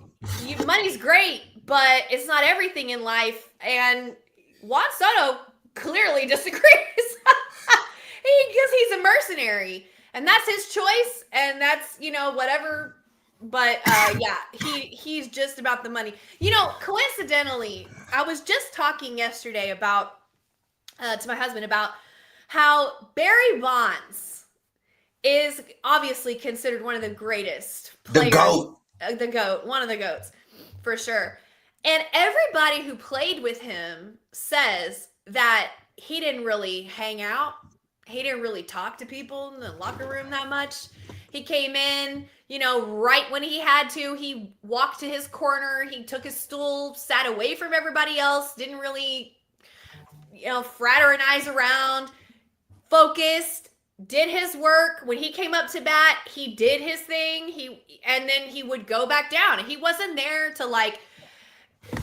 money's great, but it's not everything in life. And Juan Soto clearly disagrees because he's a mercenary, and that's his choice, and that's, you know, whatever. But yeah, he's just about the money. You know, coincidentally, I was just talking yesterday about to my husband about how Barry Bonds is obviously considered one of the greatest players. The GOAT, one of the GOATs, for sure. And everybody who played with him says that he didn't really hang out. He didn't really talk to people in the locker room that much. He came in, you know, right when he had to. He walked to his corner. He took his stool, sat away from everybody else, didn't really, you know, fraternize around, focused, did his work. When he came up to bat, he did his thing. And then he would go back down. He wasn't there to, like,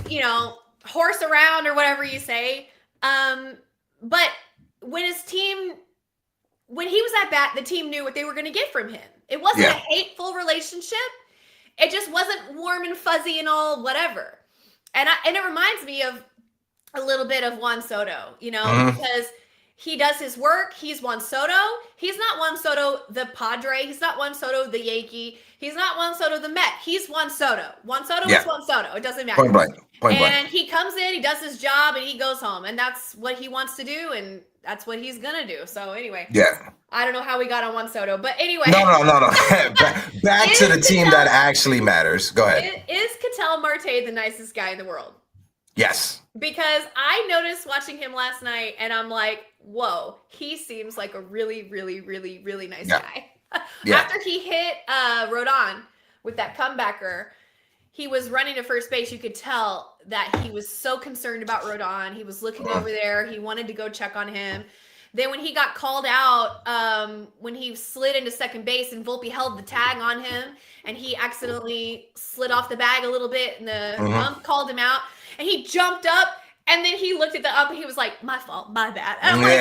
you know, horse around or whatever you say. But when he was at bat, the team knew what they were going to get from him. It wasn't a hateful relationship. It just wasn't warm and fuzzy and all whatever. And it reminds me of a little bit of Juan Soto, you know, because he does his work. He's Juan Soto. He's not Juan Soto the Padre. He's not Juan Soto the Yankee. He's not Juan Soto the Met. He's Juan Soto. Juan Soto is Juan Soto. It doesn't matter. Point blank. And he comes in, he does his job, and he goes home. And that's what he wants to do, and that's what he's going to do. So anyway. Yeah. I don't know how we got on Juan Soto, but anyway. No. Back to the team that actually matters. Go ahead. Is Ketel Marte the nicest guy in the world? Yes. Because I noticed watching him last night, and I'm like, whoa, he seems like a really, really, really, really nice guy. After he hit Rodon with that comebacker, he was running to first base. You could tell that he was so concerned about Rodon. He was looking over there. He wanted to go check on him. Then when he got called out, when he slid into second base and Volpe held the tag on him, and he accidentally slid off the bag a little bit, and the ump called him out, and he jumped up, and then he looked at the ump, and he was like, "My fault, my bad." And I'm like,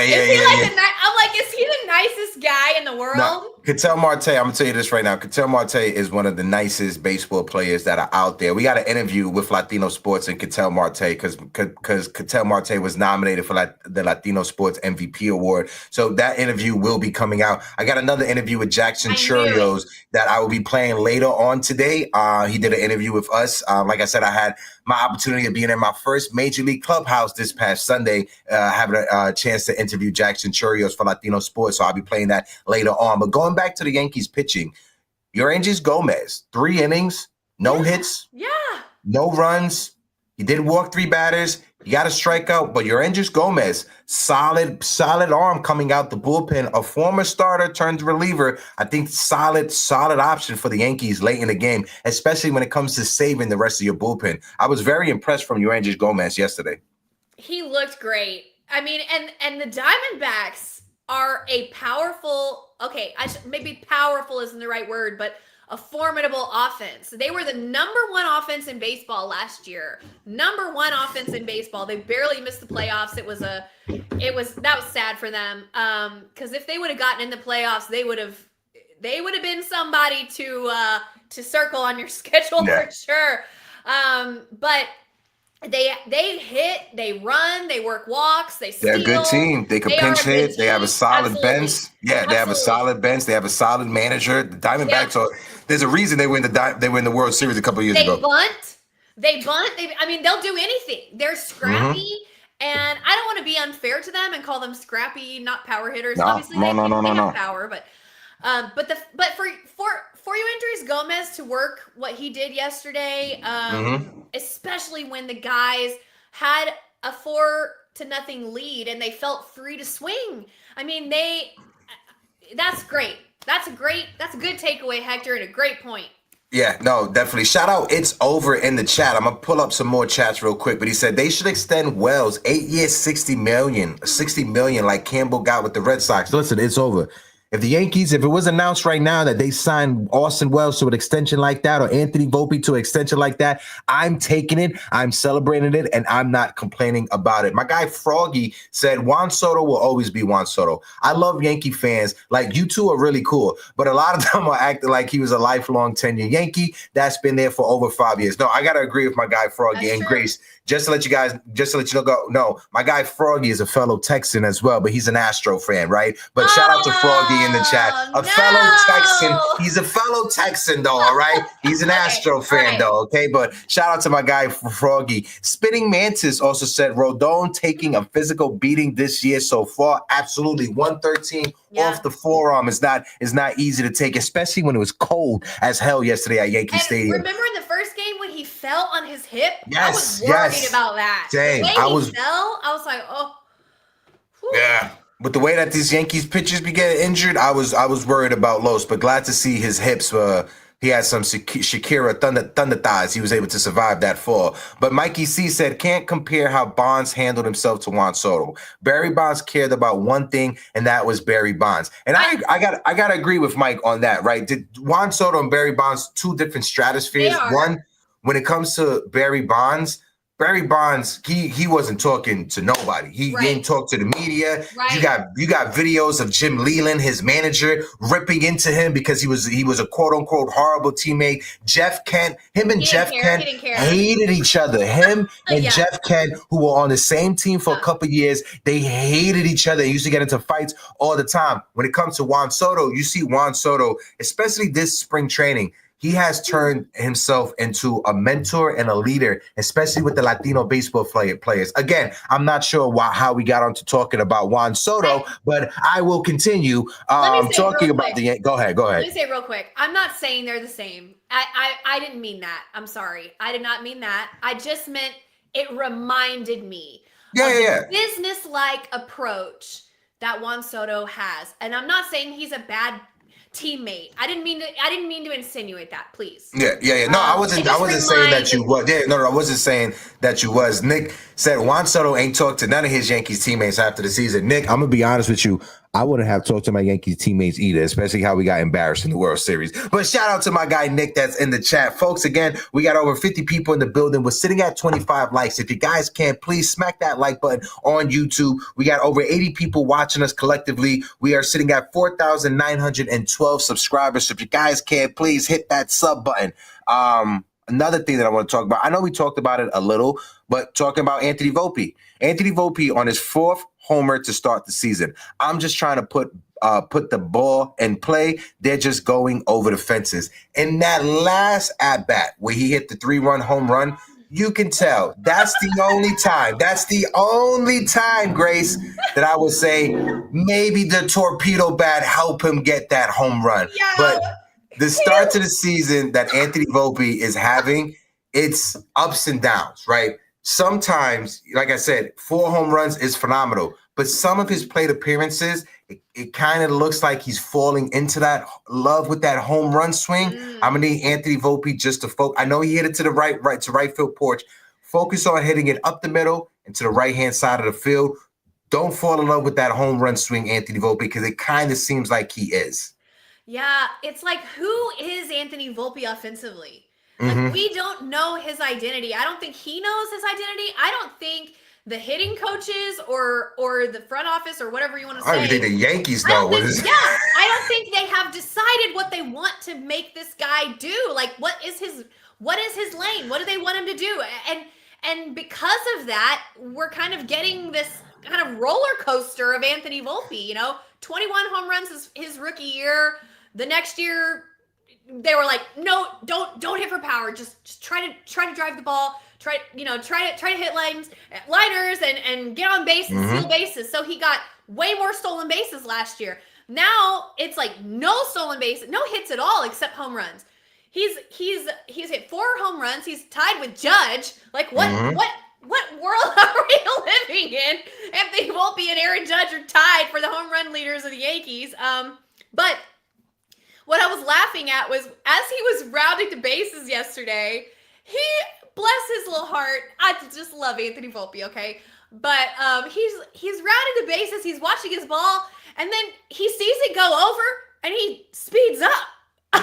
is he the nicest guy in the world? No. Ketel Marte, I'm gonna tell you this right now. Ketel Marte is one of the nicest baseball players that are out there. We got an interview with Latino Sports and Ketel Marte because Ketel Marte was nominated for the Latino Sports MVP award. So that interview will be coming out. I got another interview with Jackson Chourio that I will be playing later on today. He did an interview with us. Like I said, I had my opportunity of being in my first Major League Clubhouse this past Sunday, having a chance to interview Jackson Chourio for Latino Sports. So I'll be playing that later on. But going back to the Yankees pitching, Yoranges Gomez, 3 innings, no hits, no runs. He did walk 3 batters. He got a strikeout, but Yoranges Gomez, solid arm coming out the bullpen. A former starter turned reliever. I think solid option for the Yankees late in the game, especially when it comes to saving the rest of your bullpen. I was very impressed from Yoranges Gomez yesterday. He looked great. I mean, and the Diamondbacks are a powerful, maybe powerful isn't the right word, but a formidable offense. They were the number 1 offense in baseball last year. Number 1 offense in baseball. They barely missed the playoffs. That was sad for them. Because if they would have gotten in the playoffs, they would have been somebody to circle on your schedule for sure. But they hit, they run, they work walks, they steal. They're a good team. They can pinch hit. They have a solid bench. Yeah, they have a solid bench. They have a solid manager. The Diamondbacks are. There's a reason they win the World Series a couple of years ago. They bunt. They'll do anything. They're scrappy, and I don't want to be unfair to them and call them scrappy, not power hitters. Obviously, they have power, but for your injuries, Gomez to work what he did yesterday, especially when the guys had a 4-0 lead and they felt free to swing. I mean, that's great. That's a good takeaway, Hector, and a great point. Yeah, no, definitely. Shout out, it's over in the chat. I'm going to pull up some more chats real quick, but he said they should extend Wells 8 years, $60 million like Campbell got with the Red Sox. Listen, it's over. If it was announced right now that they signed Austin Wells to an extension like that or Anthony Volpe to an extension like that, I'm taking it, I'm celebrating it, and I'm not complaining about it. My guy Froggy said Juan Soto will always be Juan Soto. I love Yankee fans. Like, you two are really cool, but a lot of them are acting like he was a lifelong tenure Yankee that's been there for over 5 years. No, I got to agree with my guy Froggy and Grace. Just to let you know, no, my guy Froggy is a fellow Texan as well, but he's an Astro fan, right? But shout out to Froggy in the chat. Fellow Texan. He's a fellow Texan, though, all right? He's an Astro fan, though, okay? But shout out to my guy Froggy. Spitting Mantis also said, Rodon taking a physical beating this year so far. Absolutely. 113 off the forearm is not easy to take, especially when it was cold as hell yesterday at Yankee Stadium. Remember in the first game when he fell on his hip? Yes, I was worried about that. Same. The way he fell, I was like, oh. Whew. Yeah. With the way that these Yankees pitchers be getting injured, I was worried about Los, but glad to see his hips. He had some Shakira thunder thighs. He was able to survive that fall. But Mikey C said, can't compare how Bonds handled himself to Juan Soto. Barry Bonds cared about one thing, and that was Barry Bonds. And I gotta agree with Mike on that, right? Did Juan Soto and Barry Bonds, two different stratospheres. One, when it comes to Barry Bonds, he wasn't talking to nobody. He didn't talk to the media. Right. You got videos of Jim Leland, his manager, ripping into him because he was a quote unquote horrible teammate. Jeff Kent, Jeff Kent hated each other. Him and Jeff Kent, who were on the same team for a couple years, they hated each other. They used to get into fights all the time. When it comes to Juan Soto, you see Juan Soto, especially this spring training. He has turned himself into a mentor and a leader, especially with the Latino baseball players. Again, I'm not sure how we got onto talking about Juan Soto, but I will continue talking about the. Go ahead. Let me say real quick. I'm not saying they're the same. I didn't mean that. I'm sorry. I did not mean that. I just meant it reminded me of the business-like approach that Juan Soto has. And I'm not saying he's a bad teammate. I didn't mean to insinuate that, please. Yeah. No, I wasn't saying that you was. Yeah, no, I wasn't saying that you was. Nick said Juan Soto ain't talked to none of his Yankees teammates after the season. Nick, I'm gonna be honest with you. I wouldn't have talked to my Yankees teammates either, especially how we got embarrassed in the World Series. But shout out to my guy Nick that's in the chat. Folks, again, we got over 50 people in the building. We're sitting at 25 likes. If you guys can, please smack that like button on YouTube. We got over 80 people watching us collectively. We are sitting at 4,912 subscribers. So if you guys can, please hit that sub button. Another thing that I want to talk about, I know we talked about it a little, but talking about Anthony Volpe. Anthony Volpe on his 4th homer to start the season. I'm just trying to put the ball in play. They're just going over the fences. In that last at-bat where he hit the 3-run home run, you can tell that's the only time. That's the only time, Grace, that I would say maybe the torpedo bat helped him get that home run. Yeah. But the start to the season that Anthony Volpe is having, it's ups and downs, right? Sometimes, like I said, 4 home runs is phenomenal. But some of his plate appearances, it kind of looks like he's falling into that love with that home run swing. I'm going to need Anthony Volpe just to focus. I know he hit it to the right field porch. Focus on hitting it up the middle and to the right-hand side of the field. Don't fall in love with that home run swing, Anthony Volpe, because it kind of seems like he is. Yeah, it's like, who is Anthony Volpe offensively? Like, we don't know his identity. I don't think he knows his identity. I don't think the hitting coaches or the front office or whatever you want to say. I don't think the Yankees know what is. Yeah, I don't think they have decided what they want to make this guy do. Like, what is his lane? What do they want him to do? And because of that, we're kind of getting this kind of roller coaster of Anthony Volpe. 21 home runs his rookie year. The next year, they were like, no, don't hit for power. Just try to drive the ball. Try to hit liners and get on base and steal bases. So he got way more stolen bases last year. Now it's like no stolen bases, no hits at all except home runs. He's hit 4 home runs. He's tied with Judge. Like what world are we living in? Anthony Volpe and Aaron Judge are tied for the home run leaders of the Yankees. But what I was laughing at was as he was rounding the bases yesterday, bless his little heart. I just love Anthony Volpe, okay? But he's rounding the bases, he's watching his ball, and then he sees it go over, and he speeds up. I've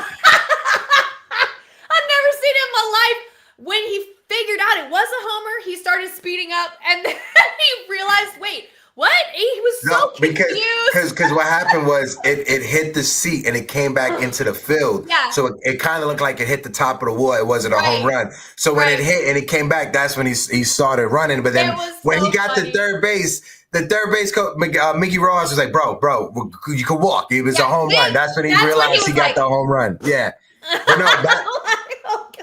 never seen it in my life. When he figured out it was a homer, he started speeding up, and then he realized, wait, what? He was so confused. Because what happened was it hit the seat and it came back into the field. Yeah. So it kind of looked like it hit the top of the wall. It wasn't a home run. So when it hit and it came back, that's when he started running. But then when he got to third base, coach, Mickey Ross was like, bro, you can walk. It was a home run. That's when he realized he got the home run. Yeah. But no,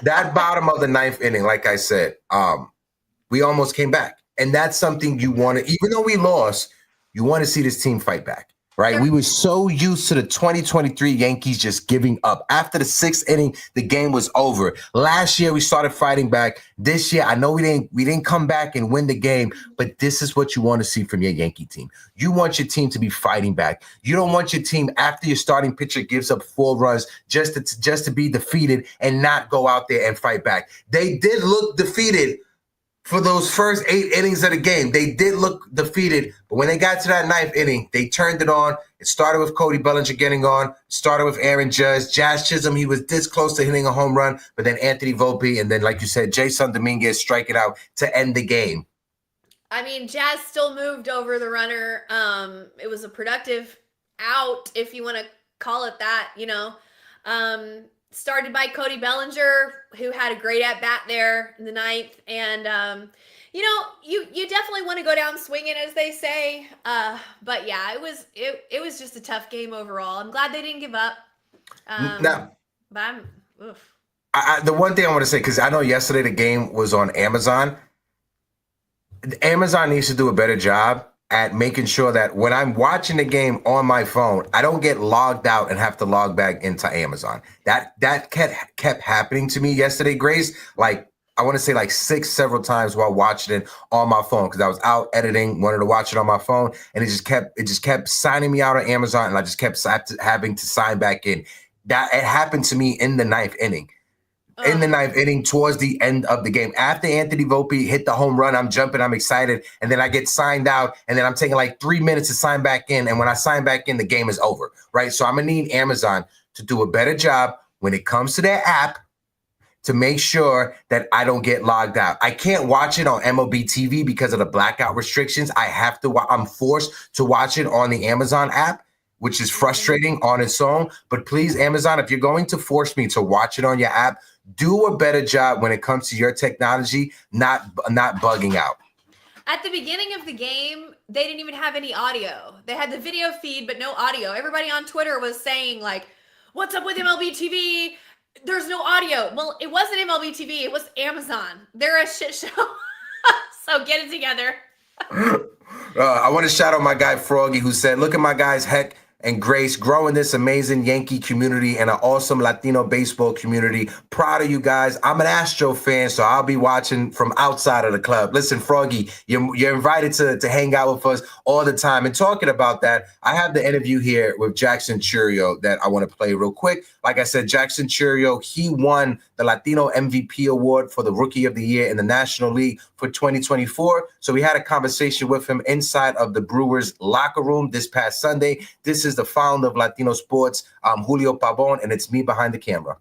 that bottom of the ninth inning, like I said, we almost came back. And that's something you want to, even though we lost, you want to see this team fight back, right? Sure. We were so used to the 2023 Yankees just giving up. After the sixth inning, the game was over. Last year, we started fighting back. This year, I know we didn't come back and win the game, but this is what you want to see from your Yankee team. You want your team to be fighting back. You don't want your team, after your starting pitcher gives up 4 runs, just to be defeated and not go out there and fight back. They did look defeated. For those first 8 innings of the game, they did look defeated. But when they got to that 9th inning, they turned it on. It started with Cody Bellinger getting on. Started with Aaron Judge. Jazz Chisholm, he was this close to hitting a home run. But then Anthony Volpe, and then, like you said, Jason Dominguez striking out to end the game. I mean, Jazz still moved over the runner. It was a productive out, if you want to call it that, you know. Started by Cody Bellinger, who had a great at-bat there in the 9th. And, you know, you definitely want to go down swinging, as they say. But, yeah, it was just a tough game overall. I'm glad they didn't give up. Now, but I'm, oof. The one thing I want to say, because I know yesterday the game was on Amazon. Amazon needs to do a better job at making sure that when I'm watching the game on my phone, I don't get logged out and have to log back into Amazon. That kept happening to me yesterday, Grace. Like, I want to say like 6 several times while watching it on my phone, because I was out editing, wanted to watch it on my phone, and it just kept signing me out on Amazon, and I just kept having to sign back in. That it happened to me in the 9th inning. In the 9th inning, towards the end of the game. After Anthony Volpe hit the home run, I'm jumping, I'm excited, and then I get signed out, and then I'm taking like 3 minutes to sign back in, and when I sign back in, the game is over, right? So I'm going to need Amazon to do a better job when it comes to their app to make sure that I don't get logged out. I can't watch it on MLB TV because of the blackout restrictions. I'm forced to watch it on the Amazon app, which is frustrating on its own. But please, Amazon, if you're going to force me to watch it on your app, do a better job when it comes to your technology, not bugging out. At the beginning of the game, they didn't even have any audio. They had the video feed, but no audio. Everybody on Twitter was saying, like, what's up with MLB TV? There's no audio. Well, it wasn't MLB TV. It was Amazon. They're a shit show. So get it together. I want to shout out my guy Froggy, who said, look at my guys Heck and Grace growing this amazing Yankee community and an awesome Latino baseball community. Proud of you guys. I'm an Astro fan, so I'll be watching from outside of the club. Listen, Froggy, you're invited to hang out with us all the time. And talking about that, I have the interview here with Jackson Chourio that I want to play real quick. Like I said, Jackson Chourio, he won the Latino MVP award for the Rookie of the Year in the National League for 2024. So we had a conversation with him inside of the Brewers locker room this past Sunday. This is the founder of Latino Sports, Julio Pavón, and it's me behind the camera.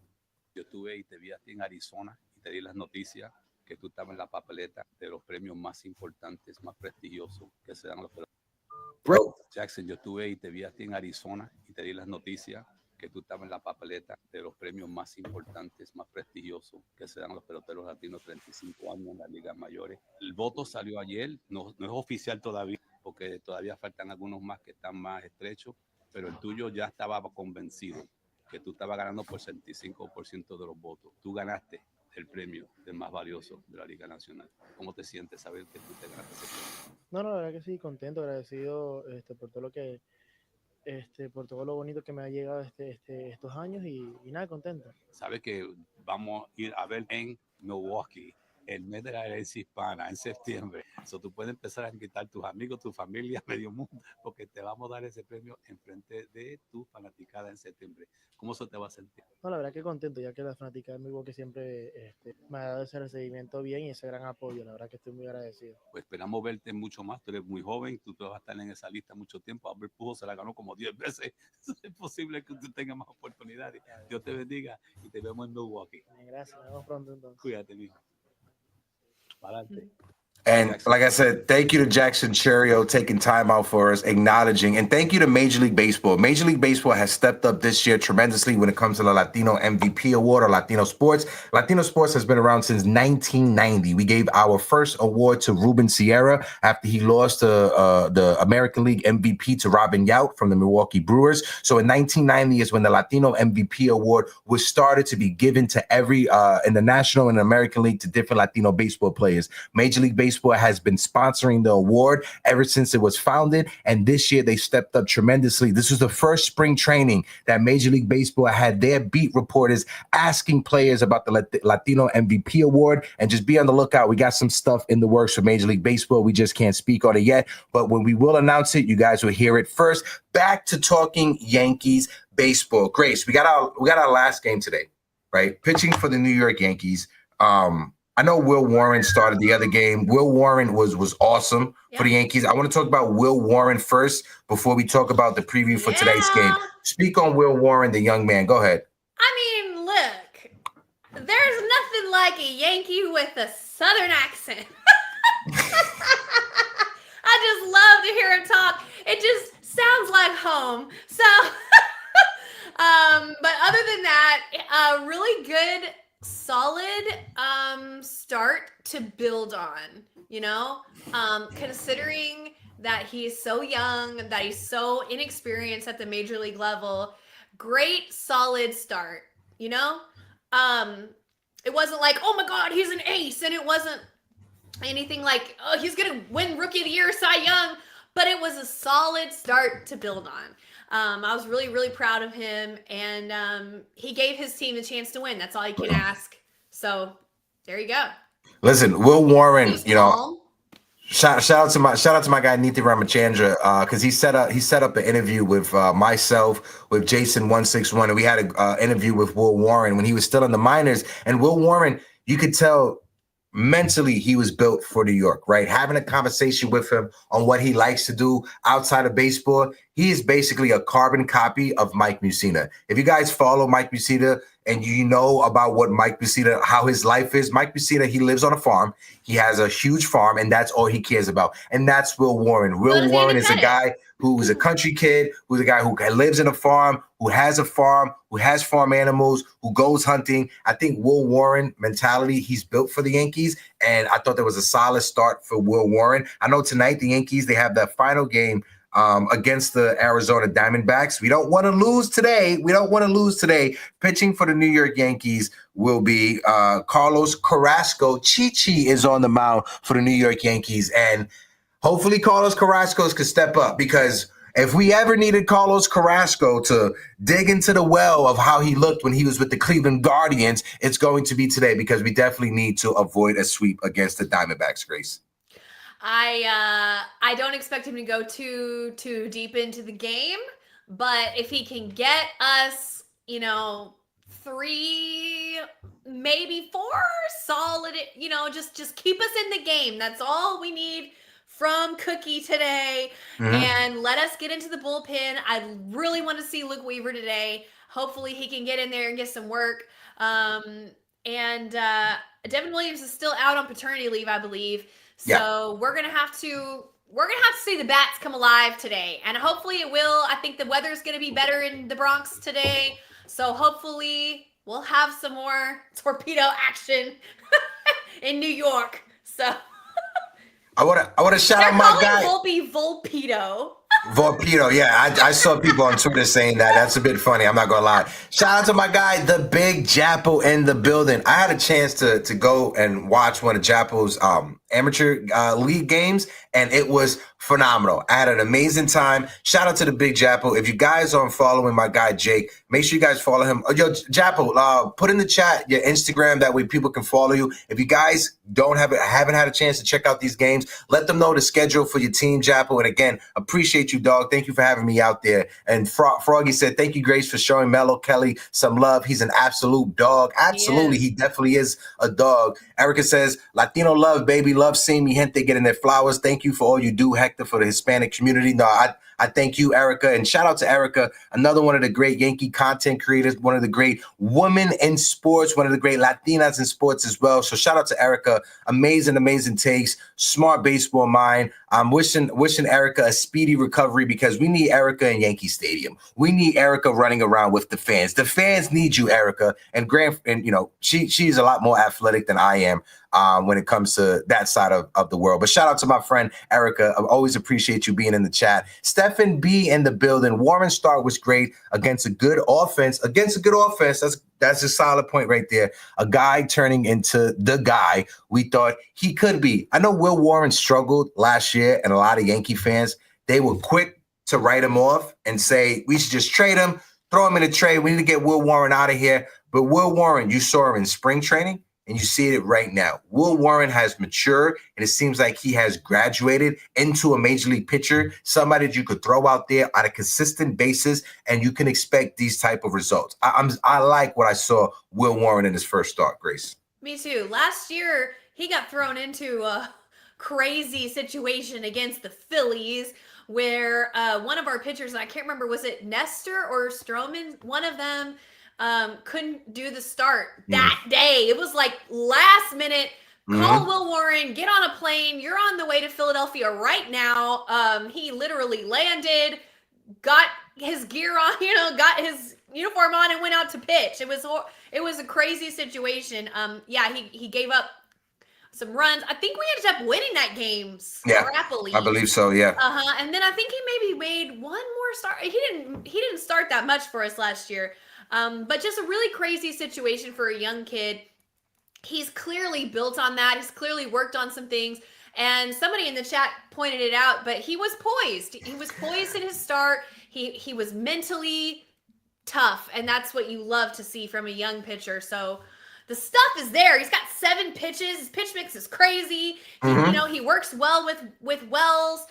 Yo estuve y te vi a ti en Arizona y te di las noticias que tú estabas en la papeleta de los premios más importantes, más prestigiosos que se dan los peloteros. Bro, Jackson, yo estuve y te vi a ti en Arizona y te di las noticias que tú estabas en la papeleta de los premios más importantes, más prestigiosos que se dan los peloteros latinos, 35 años en las ligas mayores. El voto salió ayer, no es oficial todavía, porque todavía faltan algunos más que están más estrechos, pero el tuyo ya estaba convencido que tú estabas ganando por 65% de los votos. Tú ganaste el premio del más valioso de la Liga Nacional. ¿Cómo te sientes saber que tú te ganaste ese premio? No, la verdad que sí, contento, agradecido por todo lo que, por todo lo bonito que me ha llegado estos años y nada, contento. Sabes que vamos a ir a ver en Milwaukee el mes de la herencia hispana en septiembre. Eso tú puedes empezar a invitar a tus amigos, tu familia, medio mundo, porque te vamos a dar ese premio en frente de tu fanaticada en septiembre. ¿Cómo se te va a sentir? No, la verdad que contento, ya que la fanática de Milwaukee siempre me ha dado ese recibimiento bien y ese gran apoyo. La verdad que estoy muy agradecido. Pues esperamos verte mucho más. Tú eres muy joven, tú vas a estar en esa lista mucho tiempo. Albert Pujols se la ganó como 10 veces. Es posible que tú tengas más oportunidades. Dios te bendiga y te vemos en Milwaukee. Bien, gracias, nos vemos pronto entonces. Cuídate, mijo. Para adelante. And Jackson. like I said, thank you to Jackson Chourio taking time out for us, acknowledging, and thank you to Major League Baseball. Major League Baseball has stepped up this year tremendously when it comes to the Latino MVP award or Latino sports. Latino sports has been around since 1990. We gave our first award to Ruben Sierra after he lost the American League MVP to Robin Yount from the Milwaukee Brewers. So in 1990 is when the Latino MVP award was started to be given to every in the National and American League to different Latino baseball players. Major League Baseball has been sponsoring the award ever since it was founded, and this year they stepped up tremendously. This was the first spring training that Major League Baseball had their beat reporters asking players about the Latino MVP award, and just be on the lookout. We got some stuff in the works for Major League Baseball. We just can't speak on it yet, but when we will announce it, you guys will hear it first. Back to talking Yankees baseball. Grace, we got our last game today, right? Pitching for the New York Yankees. I know Will Warren started the other game. Will Warren was awesome for the Yankees. I want to talk about Will Warren first before we talk about the preview for today's game. Speak on Will Warren, the young man. Go ahead. I mean, look, there's nothing like a Yankee with a Southern accent. I just love to hear him talk. It just sounds like home. So, but other than that, a really good, solid start to build on, you know, considering that he's so young, that he's so inexperienced at the major league level. Great, solid start, you know. It wasn't like, oh my God, he's an ace, and it wasn't anything like, oh, he's gonna win Rookie of the Year, Cy Young, but it was a solid start to build on. I was really, really proud of him, and he gave his team the chance to win. That's all you can ask. So there you go. Listen, Will Warren, He's you know, calm. shout out to my guy Niti Ramachandra, because he set up an interview with myself, with Jason 161, and we had an interview with Will Warren when he was still in the minors. And Will Warren, you could tell mentally he was built for New York, right? Having a conversation with him on what he likes to do outside of baseball, he is basically a carbon copy of Mike Mussina. If you guys follow Mike Mussina and you know about what Mike Mussina, how his life is, Mike Mussina, he lives on a farm. He has a huge farm, and that's all he cares about. And that's Will Warren. Will Warren is a guy who's a country kid, who's a guy who lives in a farm, who has farm animals, who goes hunting. I think Will Warren mentality, he's built for the Yankees, and I thought there was a solid start for Will Warren. I know tonight the Yankees, they have that final game against the Arizona Diamondbacks. We don't want to lose today. Pitching for the New York Yankees will be Carlos Carrasco. Chi-Chi is on the mound for the New York Yankees, and hopefully Carlos Carrasco could step up, because if we ever needed Carlos Carrasco to dig into the well of how he looked when he was with the Cleveland Guardians, it's going to be today, because we definitely need to avoid a sweep against the Diamondbacks, Grace. I don't expect him to go too deep into the game, but if he can get us, you know, 3, maybe 4 solid, you know, just keep us in the game. That's all we need from Cookie today. And let us get into the bullpen. I really want to see Luke Weaver today. Hopefully he can get in there and get some work. And Devin Williams is still out on paternity leave, I believe. So we're gonna have to see the bats come alive today, and hopefully it will. I think the weather's gonna be better in the Bronx today, so hopefully we'll have some more torpedo action in New York. So I wanna shout out my guy. Volpe Volpedo. Volpedo, yeah, I saw people on Twitter saying that. That's a bit funny. I'm not gonna lie. Shout out to my guy, the Big Jappo in the building. I had a chance to go and watch one of Jappo's amateur league games, and it was phenomenal. I had an amazing time. Shout out to the Big Jappo. If you guys aren't following my guy Jake, make sure you guys follow him. Yo, Jappo, put in the chat your Instagram. That way people can follow you. If you guys haven't had a chance to check out these games, let them know the schedule for your team, Jappo. And again, appreciate you, dog. Thank you for having me out there. And Froggy said, thank you, Grace, for showing Mello Kelly some love. He's an absolute dog. Absolutely. He definitely is a dog. Erica says, Latino love, baby. Love seeing mi gente getting their flowers. Thank you for all you do, Hector, for the Hispanic community. No, I thank you, Erica. And shout out to Erica, another one of the great Yankee content creators, one of the great women in sports, one of the great Latinas in sports as well. So shout out to Erica. Amazing, amazing takes. Smart baseball mind. I'm wishing Erica a speedy recovery because we need Erica in Yankee Stadium. We need Erica running around with the fans. The fans need you, Erica. And you know, she's a lot more athletic than I am when it comes to that side of the world. But shout out to my friend Erica. I always appreciate you being in the chat. Stephen B in the building. Warren's start was great against a good offense. That's a solid point right there. A guy turning into the guy we thought he could be. I know Will Warren struggled last year, and a lot of Yankee fans, they were quick to write him off and say, we should just trade him, throw him in a trade. We need to get Will Warren out of here. But Will Warren, you saw him in spring training, and you see it right now. Will Warren has matured, and it seems like he has graduated into a major league pitcher, somebody that you could throw out there on a consistent basis, and you can expect these type of results. I like what I saw Will Warren in his first start, Grace. Me too. Last year, he got thrown into a crazy situation against the Phillies where one of our pitchers, and I can't remember, was it Nestor or Stroman? One of them couldn't do the start that day. It was like last minute. Call Will Warren, get on a plane. You're on the way to Philadelphia right now. He literally landed, got his gear on, got his uniform on and went out to pitch. It was a crazy situation. He gave up some runs. I think we ended up winning that game scrappily. I believe so, yeah. And then I think he maybe made one more start. He didn't start that much for us last year. But just a really crazy situation for a young kid. He's clearly built on that. He's clearly worked on some things. And somebody in the chat pointed it out, but he was poised. He was poised in his start. He was mentally tough, and that's what you love to see from a young pitcher. So the stuff is there. He's got 7 pitches. His pitch mix is crazy. He works well with Wells.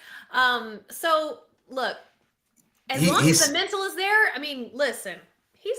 So look, as long as the mental is there, I mean, listen.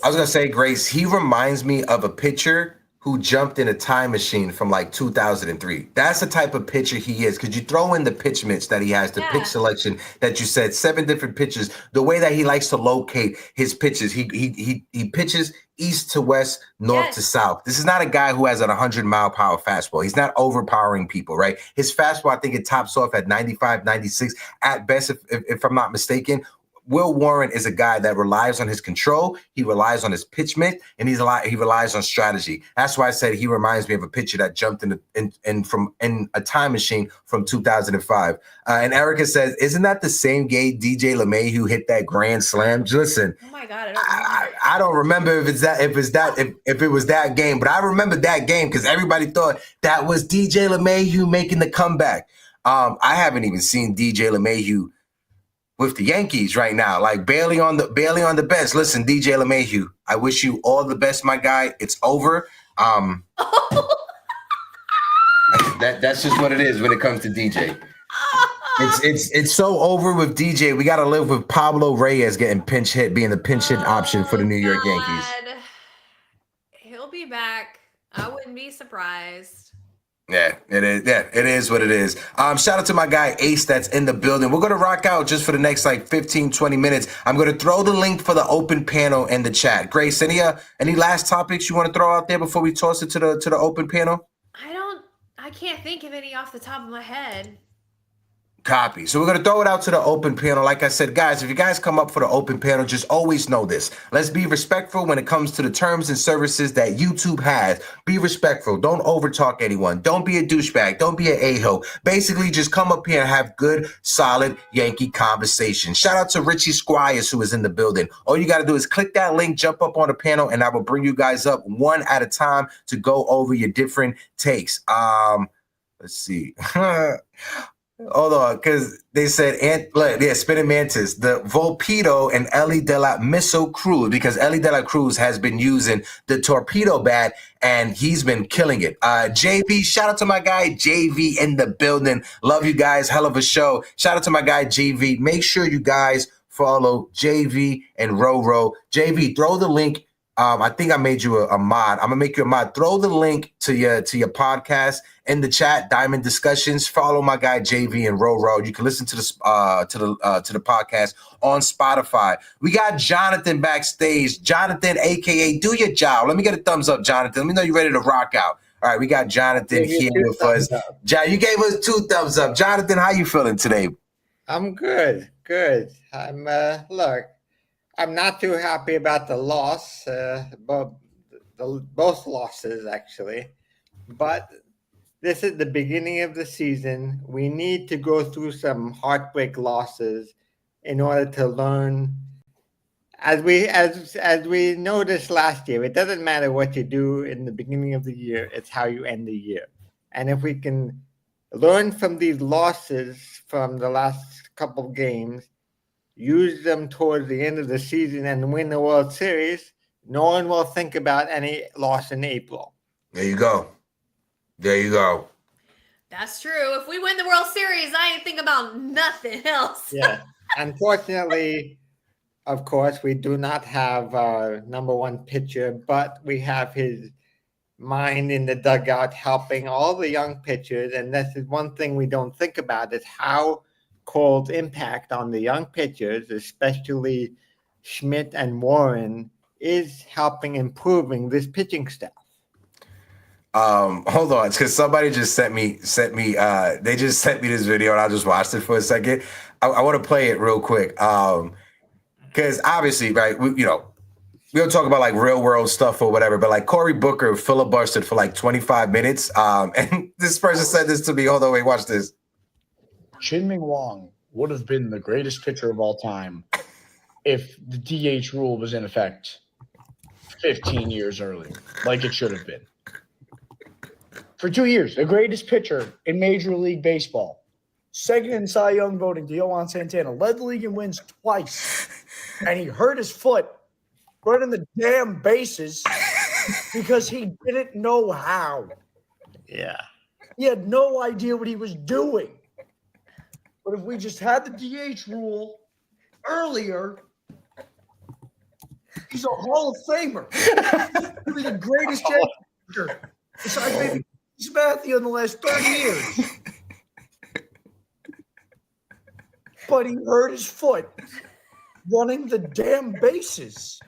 I was going to say, Grace, he reminds me of a pitcher who jumped in a time machine from like 2003. That's the type of pitcher he is. Because you throw in the pitch mix that he has, the pitch selection that you said, 7 different pitches, the way that he likes to locate his pitches. He pitches east to west, north to south. This is not a guy who has a 100-mile-per-hour fastball. He's not overpowering people, right? His fastball, I think it tops off at 95, 96 at best, if I'm not mistaken. Will Warren is a guy that relies on his control. He relies on his pitch mix, and he relies on strategy. That's why I said he reminds me of a pitcher that jumped in a time machine from 2005. And Erica says, "Isn't that the same gay DJ LeMay who hit that grand slam?" Listen, oh my God, I don't remember if it was that game, but I remember that game because everybody thought that was DJ LeMahieu making the comeback. I haven't even seen DJ LeMahieu with the Yankees right now, like barely on the bench. Listen, DJ LeMahieu, I wish you all the best, my guy. It's over. That's just what it is when it comes to DJ. It's so over with DJ. We got to live with Pablo Reyes getting pinch hit, being the pinch hit option for the New York Yankees. He'll be back. I wouldn't be surprised. Yeah, it is. Yeah, it is what it is. Shout out to my guy Ace that's in the building. We're going to rock out just for the next like 15, 20 minutes. I'm going to throw the link for the open panel in the chat. Grace, any last topics you want to throw out there before we toss it to the open panel? I can't think of any off the top of my head. Copy. So we're going to throw it out to the open panel. Like I said, guys, if you guys come up for the open panel, just always know this. Let's be respectful when it comes to the terms and services that YouTube has. Be respectful. Don't overtalk anyone. Don't be a douchebag. Don't be an a-hole. Basically, just come up here and have good, solid Yankee conversation. Shout out to Richie Squires, who is in the building. All you got to do is click that link, jump up on the panel, and I will bring you guys up one at a time to go over your different takes. Let's see. Hold on, because they said, Spinning Mantis, the Volpedo and Ellie de la Missile Cruz, because Ellie de la Cruz has been using the torpedo bat and he's been killing it. JV, shout out to my guy JV in the building. Love you guys. Hell of a show. Shout out to my guy JV. Make sure you guys follow JV and Roro. JV, throw the link. I think I made you a mod. I'm gonna make you a mod. Throw the link to your podcast in the chat. Diamond Discussions. Follow my guy JV and Roro. You can listen to the podcast on Spotify. We got Jonathan backstage. Jonathan, aka Do Your Job. Let me get a thumbs up, Jonathan. Let me know you're ready to rock out. All right, we got Jonathan here with us. John, you gave us 2 thumbs up. Jonathan, how you feeling today? I'm good. I'm look. I'm not too happy about the loss, both losses actually, but this is the beginning of the season. We need to go through some heartbreak losses in order to learn. As we noticed last year, it doesn't matter what you do in the beginning of the year; it's how you end the year. And if we can learn from these losses from the last couple of games, use them towards the end of the season and win the World Series, no one will think about any loss in April. There you go. That's true. If we win the World Series, I ain't think about nothing else. Yeah. Unfortunately, of course, we do not have our number one pitcher, but we have his mind in the dugout helping all the young pitchers. And this is one thing we don't think about, is how Cole's impact on the young pitchers, especially Schmidt and Warren, is helping improving this pitching staff. Hold on, because somebody just sent me they just sent me this video and I just watched it for a second. I want to play it real quick. Because obviously, right, we don't talk about like real world stuff or whatever, but like Cory Booker filibustered for like 25 minutes. And this person said this to me. Hold on, wait, watch this. Chien-Ming Wang would have been the greatest pitcher of all time if the DH rule was in effect 15 years earlier, like it should have been. For 2 years, the greatest pitcher in Major League Baseball. Second in Cy Young voting to Yohan Santana. Led the league in wins twice. And he hurt his foot running the damn bases because he didn't know how. Yeah. He had no idea what he was doing. But if we just had the DH rule earlier, he's a Hall of Famer. He'll be the greatest pitcher besides maybe Matthew in the last 30 years. But he hurt his foot running the damn bases.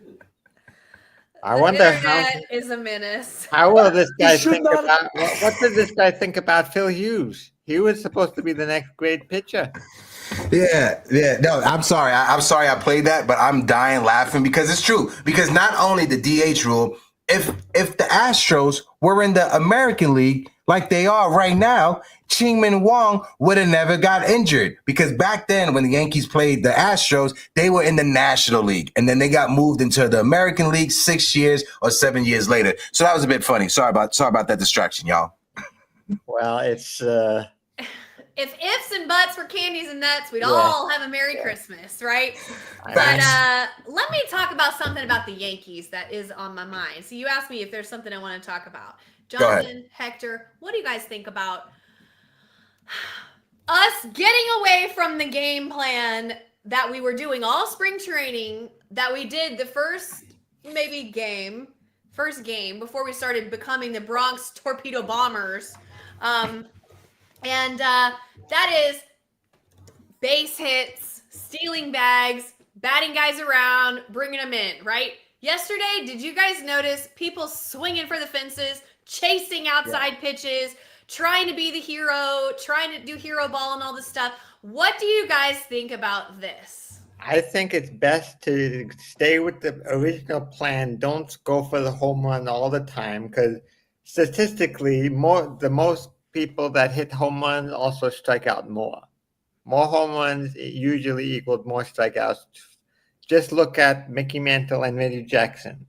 I wonder how is a menace. How will this guy think about what did this guy think about Phil Hughes? He was supposed to be the next great pitcher. Yeah. No, I'm sorry. I'm sorry I played that, but I'm dying laughing because it's true. Because not only the DH rule, if the Astros were in the American League like they are right now, Chien-Ming Wang would have never got injured. Because back then, when the Yankees played the Astros, they were in the National League, and then they got moved into the American League 6 years or 7 years later. So that was a bit funny. Sorry about that distraction, y'all. Well, it's if ifs and buts were candies and nuts, we'd all have a Merry Christmas, right? But let me talk about something about the Yankees that is on my mind. So you asked me if there's something I want to talk about. Jonathan, Hector, what do you guys think about us getting away from the game plan that we were doing all spring training, that we did the first game before we started becoming the Bronx Torpedo Bombers? And that is base hits, stealing bags, batting guys around, bringing them in, right? Yesterday, did you guys notice people swinging for the fences, chasing outside pitches, trying to be the hero, trying to do hero ball and all this stuff? What do you guys think about this? I think it's best to stay with the original plan. Don't go for the home run all the time, because statistically, the most people that hit home runs also strike out more. More home runs usually equals more strikeouts. Just look at Mickey Mantle and Reggie Jackson.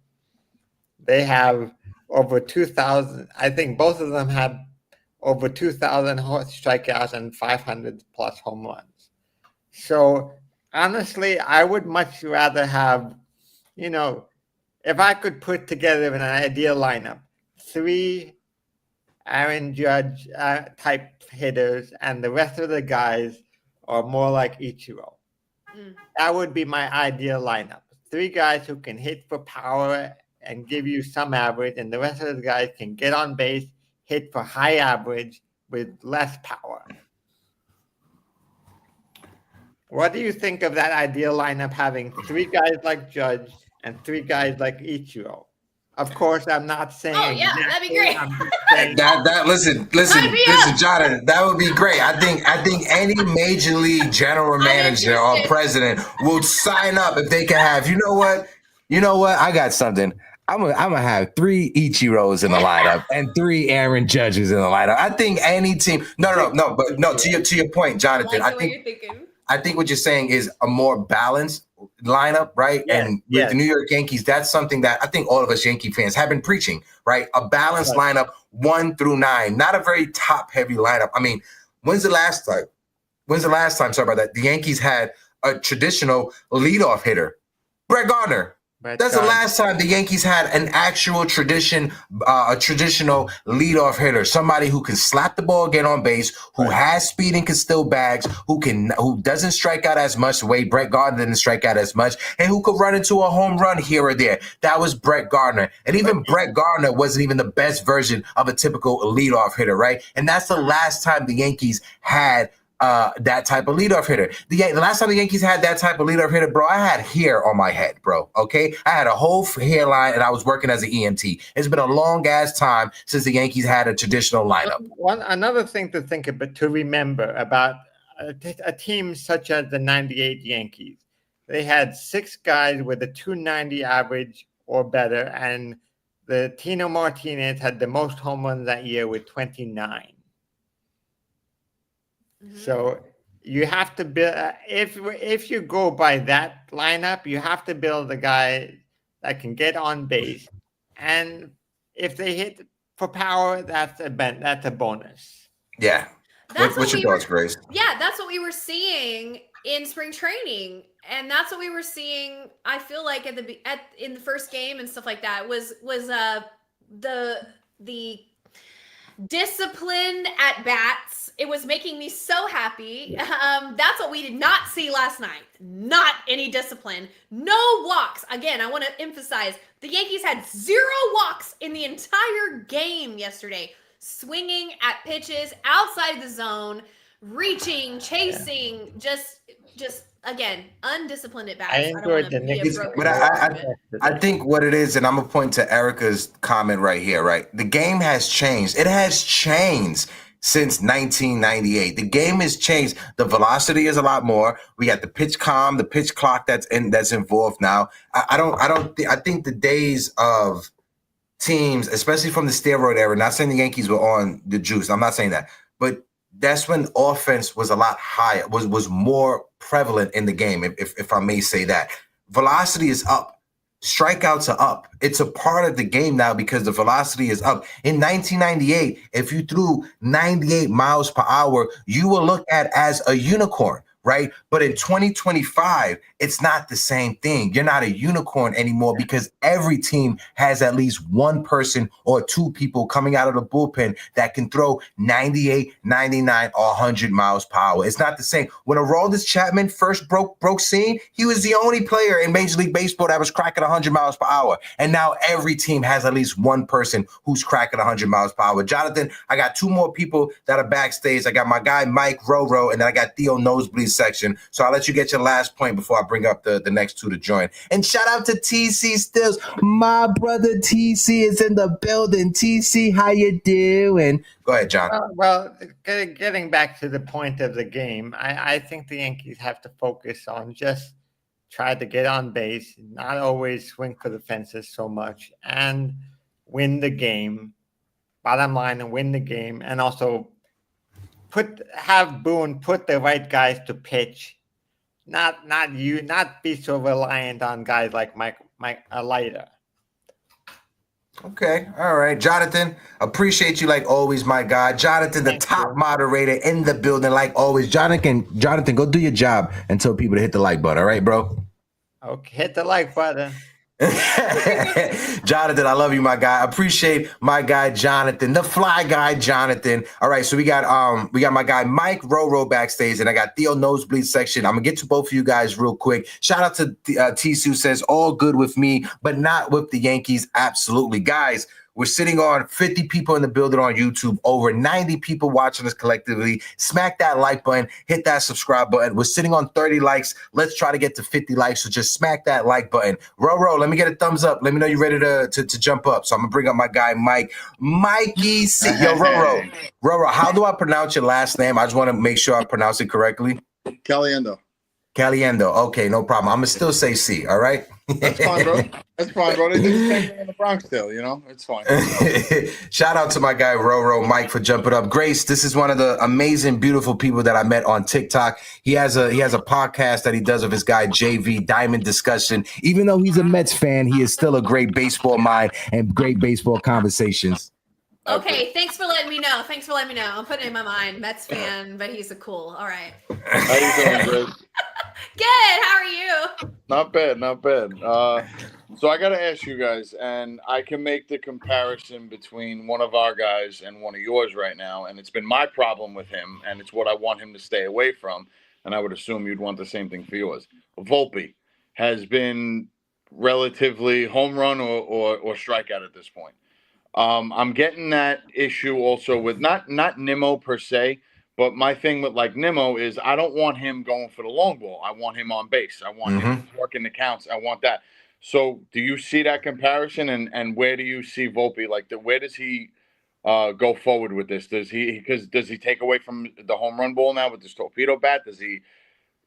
They have over 2,000. I think both of them have over 2,000 strikeouts and 500 plus home runs. So honestly, I would much rather have, if I could put together an ideal lineup, 3 Aaron Judge type hitters, and the rest of the guys are more like Ichiro. That would be my ideal lineup. 3 guys who can hit for power and give you some average, and the rest of the guys can get on base, hit for high average with less power. What do you think of that ideal lineup, having 3 guys like Judge and 3 guys like Ichiro? Of course, I'm not saying. Oh yeah, that'd be great. Listen, Jonathan, that would be great. I think any major league general manager or president would sign up if they can have. You know what? I got something. I'm gonna have 3 Ichiros in the lineup and 3 Aaron Judges in the lineup. I think any team. No. To your point, Jonathan. I like what you're thinking. I think what you're saying is a more balanced lineup, right? Yes, and with the New York Yankees, that's something that I think all of us Yankee fans have been preaching, right? A balanced lineup 1 through 9, not a very top-heavy lineup. I mean, when's the last time, sorry about that, the Yankees had a traditional leadoff hitter? Brett Gardner. That's the last time the Yankees had an actual traditional leadoff hitter, somebody who can slap the ball, get on base, who has speed and can steal bags, who doesn't strike out as much the way Brett Gardner didn't strike out as much, and who could run into a home run here or there. That was Brett Gardner. And even Brett Gardner wasn't even the best version of a typical leadoff hitter, right? And that's the last time the Yankees had that type of leadoff hitter. The last time the Yankees had that type of leadoff hitter, bro, I had hair on my head, bro. Okay, I had a whole hairline, and I was working as an EMT. It's been a long ass time since the Yankees had a traditional lineup. Another thing to think about, to remember about a team such as the '98 Yankees, they had 6 guys with a 290 average or better, and the Tino Martinez had the most home runs that year with 29. So you have to build, if you go by that lineup, you have to build a guy that can get on base, and if they hit for power, that's a bonus. Yeah. What's your thoughts, Grace? Yeah, that's what we were seeing in spring training, and that's what we were seeing. I feel like in the first game and stuff like that was the discipline at bats. It was making me so happy. That's what we did not see last night. Not any discipline. No walks. Again, I want to emphasize the Yankees had 0 walks in the entire game yesterday. Swinging at pitches outside the zone, reaching, chasing, just again, undisciplined at bats. I enjoyed the Knicks, but I think what it is, and I'm gonna point to Erica's comment right here, right? The game has changed. It has changed since 1998. The game has changed. The velocity is a lot more. We got the pitch the pitch clock that's involved now. I think the days of teams, especially from the steroid era, not saying the Yankees were on the juice, I'm not saying that, but that's when offense was a lot higher, was more prevalent in the game, if I may say that. Velocity is up. Strikeouts are up. It's a part of the game now because the velocity is up. In 1998, if you threw 98 miles per hour, you were looked at as a unicorn, right? But in 2025, it's not the same thing. You're not a unicorn anymore because every team has at least one person or 2 people coming out of the bullpen that can throw 98, 99, or 100 miles per hour. It's not the same. When Aroldis Chapman first broke scene, he was the only player in Major League Baseball that was cracking 100 miles per hour. And now every team has at least one person who's cracking 100 miles per hour. Jonathan, I got 2 more people that are backstage. I got my guy Mike Roro, and then I got Theo Nosebleed section. So I'll let you get your last point before I bring up the next 2 to join. And shout out to TC Stills. My brother TC is in the building. TC, how you doing? Go ahead, John. Well, getting back to the point of the game, I think the Yankees have to focus on just try to get on base, not always swing for the fences so much, and win the game. Bottom line, and win the game, and also have Boone put the right guys to pitch, not be so reliant on guys like Mike Leiter. Okay, all right, Jonathan. Appreciate you like always, my guy. Jonathan, the top moderator in the building, like always. Jonathan, go do your job and tell people to hit the like button. All right, bro. Okay, hit the like button. Jonathan, I love you, my guy. Appreciate my guy Jonathan, the fly guy Jonathan. All right, so we got my guy Mike Roro backstage, and I got Theo Nosebleed section. I'm gonna get to both of you guys real quick. Shout out to Tisu says all good with me, but not with the Yankees. Absolutely, guys. We're sitting on 50 people in the building on YouTube, over 90 people watching us collectively. Smack that like button, hit that subscribe button. We're sitting on 30 likes. Let's try to get to 50 likes, so just smack that like button. Roro, let me get a thumbs up. Let me know you're ready to jump up. So I'm going to bring up my guy, Mike. Mikey C. Yo, Roro, how do I pronounce your last name? I just want to make sure I pronounce it correctly. Caliendo. Okay, no problem. I'm going to still say C, all right? That's fine, bro. That's fine, bro. They do the same thing in the Bronx still, you know? It's fine. Shout out to my guy, Roro, Mike, for jumping up. Grace, this is one of the amazing, beautiful people that I met on TikTok. He has a podcast that he does with his guy, JV, Diamond Discussion. Even though he's a Mets fan, he is still a great baseball mind and great baseball conversations. Okay, thanks for letting me know. I'm putting it in my mind. Mets fan, but he's a cool. All right. How you doing, Grace? Good. How are you? Not bad. So I got to ask you guys, and I can make the comparison between one of our guys and one of yours right now, and it's been my problem with him, and it's what I want him to stay away from, and I would assume you'd want the same thing for yours. Volpe has been relatively home run or strikeout at this point. I'm getting that issue also with not Nimmo per se, but my thing with like Nimmo is I don't want him going for the long ball. I want him on base. I want him working the counts. I want that. So do you see that comparison, and where do you see Volpe? Like where does he go forward with this? Does he take away from the home run ball now with this torpedo bat? Does he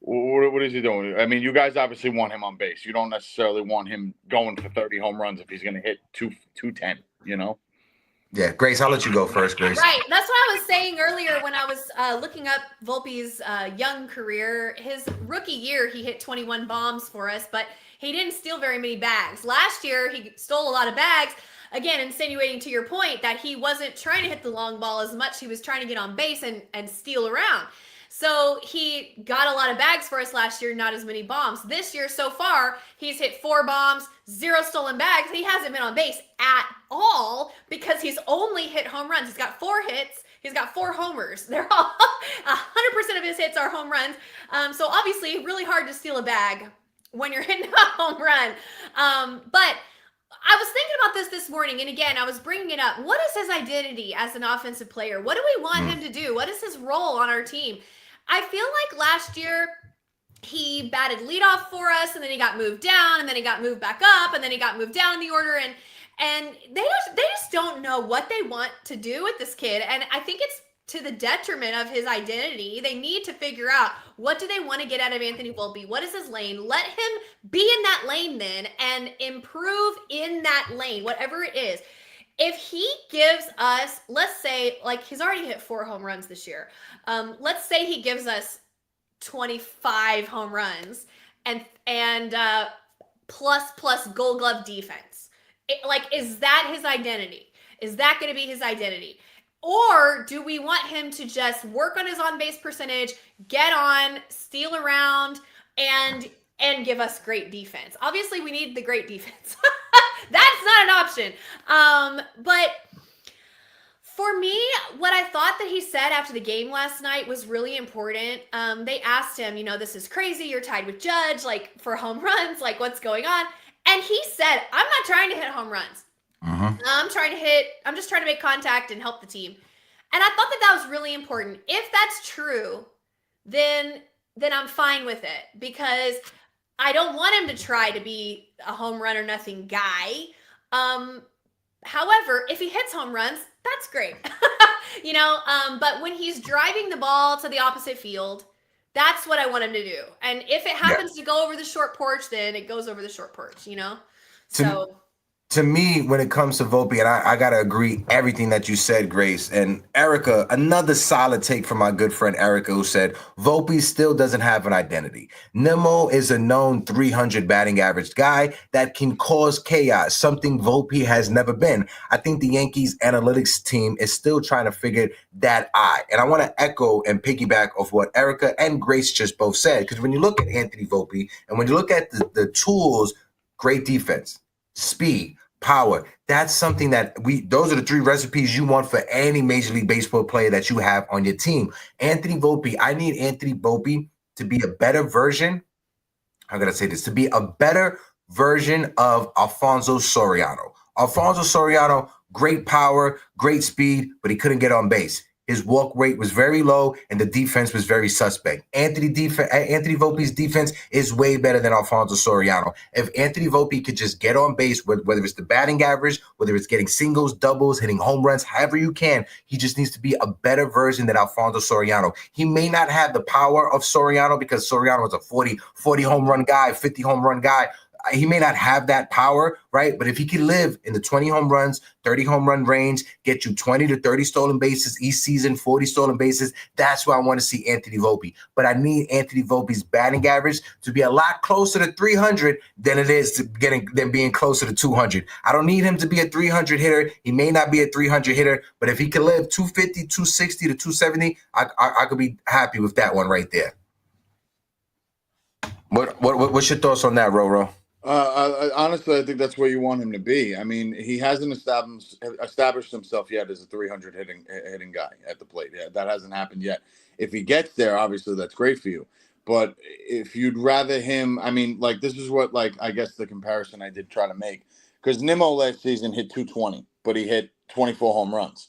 what is he doing? I mean, you guys obviously want him on base. You don't necessarily want him going for 30 home runs if he's going to hit 210, you know? Yeah, Grace, I'll let you go first, Grace. Right. That's what I was saying earlier when I was looking up Volpe's young career. His rookie year, he hit 21 bombs for us, but he didn't steal very many bags. Last year, he stole a lot of bags. Again, insinuating to your point that he wasn't trying to hit the long ball as much. He was trying to get on base and steal around. So he got a lot of bags for us last year, not as many bombs. This year so far, he's hit 4 bombs, 0 stolen bags. He hasn't been on base at all because he's only hit home runs. He's got 4 hits. He's got 4 homers. They're all 100% of his hits are home runs. So obviously really hard to steal a bag when you're hitting a home run. But I was thinking about this morning, and again, I was bringing it up. What is his identity as an offensive player? What do we want him to do? What is his role on our team? I feel like last year he batted leadoff for us, and then he got moved down, and then he got moved back up, and then he got moved down in the order, and they just don't know what they want to do with this kid, and I think it's to the detriment of his identity. They need to figure out, what do they want to get out of Anthony Volpe? What is his lane? Let him be in that lane then and improve in that lane, whatever it is. If he gives us, let's say, like he's already hit 4 home runs this year. Let's say he gives us 25 home runs and plus Gold Glove defense. Is that his identity? Is that going to be his identity? Or do we want him to just work on his on-base percentage, get on, steal around, and give us great defense? Obviously, we need the great defense. That's not an option. But for me, what I thought that he said after the game last night was really important. They asked him, this is crazy. You're tied with Judge, for home runs, what's going on? And he said, I'm not trying to hit home runs. I'm just trying to make contact and help the team. And I thought that was really important. If that's true, then I'm fine with it, because I don't want him to try to be a home run or nothing guy. However, if he hits home runs, that's great. But when he's driving the ball to the opposite field, that's what I want him to do. And if it happens to go over the short porch, then it goes over the short porch, So To me, when it comes to Volpe, and I gotta agree everything that you said, Grace. And Erica, another solid take from my good friend Erica, who said Volpe still doesn't have an identity. Nimmo is a known 300 batting average guy that can cause chaos, something Volpe has never been. I think the Yankees analytics team is still trying to figure that out. And I want to echo and piggyback off what Erica and Grace just both said, because when you look at Anthony Volpe and when you look at the tools, great defense, speed, power. That's something that those are the three recipes you want for any Major League Baseball player that you have on your team. Anthony Volpe, I need Anthony Volpe to be a better version. How can I say this? To be a better version of Alfonso Soriano. Alfonso Soriano, great power, great speed, but he couldn't get on base. His walk rate was very low, and the defense was very suspect. Anthony Volpe's defense is way better than Alfonso Soriano. If Anthony Volpe could just get on base, whether it's the batting average, whether it's getting singles, doubles, hitting home runs, however you can, he just needs to be a better version than Alfonso Soriano. He may not have the power of Soriano because Soriano was a 40 home run guy, 50 home run guy. He may not have that power, right? But if he can live in the 20 home runs, 30 home run range, get you 20 to 30 stolen bases each season, 40 stolen bases, that's where I want to see Anthony Volpe. But I need Anthony Volpe's batting average to be a lot closer to 300 than it is than being closer to 200. I don't need him to be a 300 hitter. He may not be a 300 hitter, but if he can live 250, 260 to 270, I could be happy with that one right there. What's your thoughts on that, Roro? Honestly, I think that's where you want him to be. I mean, he hasn't established himself yet as a 300 hitting guy at the plate. Yeah, that hasn't happened yet. If he gets there, obviously that's great for you. But if you'd rather him, I mean, like this is what, like, I guess the comparison I did try to make, because Nimmo last season hit 220, but he hit 24 home runs.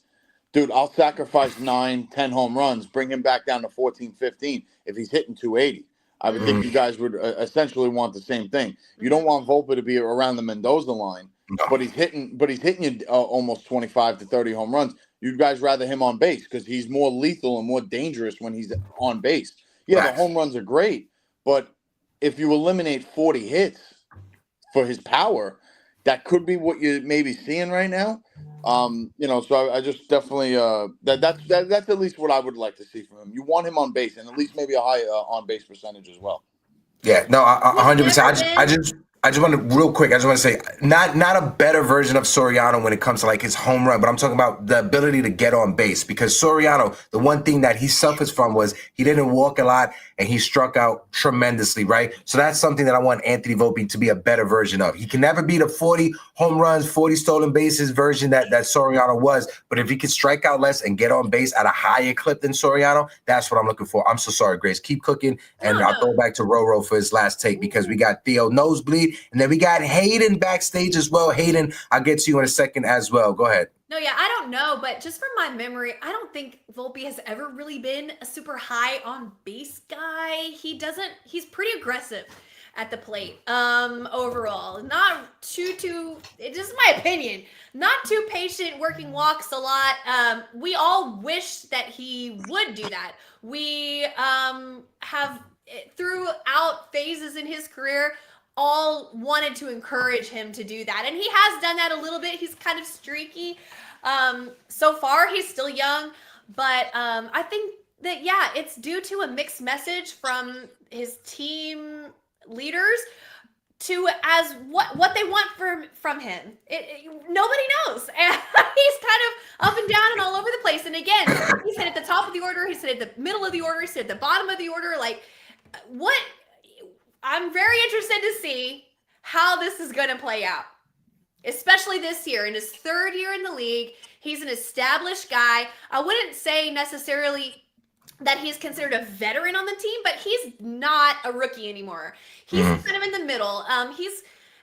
Dude, I'll sacrifice 9, 10 home runs, bring him back down to 14, 15 if he's hitting 280. I would think you guys would essentially want the same thing. You don't want Volpe to be around the Mendoza line, but he's hitting you almost 25 to 30 home runs. You'd guys rather him on base because he's more lethal and more dangerous when he's on base. Yeah, the home runs are great, but if you eliminate 40 hits for his power, that could be what you're maybe seeing right now. So I just definitely that's at least what I would like to see from him. You want him on base and at least maybe a high on base percentage as well. Yeah, no, 100%. I just want to real quick. I just want to say not a better version of Soriano when it comes to like his home run, but I'm talking about the ability to get on base, because Soriano, the one thing that he suffers from was he didn't walk a lot and he struck out tremendously, right? So that's something that I want Anthony Volpe to be a better version of. He can never be the 40 home runs, 40 stolen bases version that Soriano was, but if he can strike out less and get on base at a higher clip than Soriano, that's what I'm looking for. I'm so sorry, Grace. Keep cooking, and I'll throw it back to Roro for his last take, because we got Theo Nosebleed, and then we got Hayden backstage as well. Hayden, I'll get to you in a second as well. Go ahead. No, yeah, I don't know, but just from my memory, I don't think Volpe has ever really been a super high on base guy. He's pretty aggressive at the plate. Overall, not too, it's just my opinion, not too patient, working walks a lot. We all wish that he would do that. We have throughout phases in his career all wanted to encourage him to do that. And he has done that a little bit. He's kind of streaky. So far, he's still young. But I think that, yeah, it's due to a mixed message from his team leaders to as what they want from him. Nobody knows. And he's kind of up and down and all over the place. And again, he's hit at the top of the order. He's hit at the middle of the order. He's hit at the bottom of the order. Like, what... I'm very interested to see how this is going to play out, especially this year. In his third year in the league, he's an established guy. I wouldn't say necessarily that he's considered a veteran on the team, but he's not a rookie anymore. He's kind of in the middle.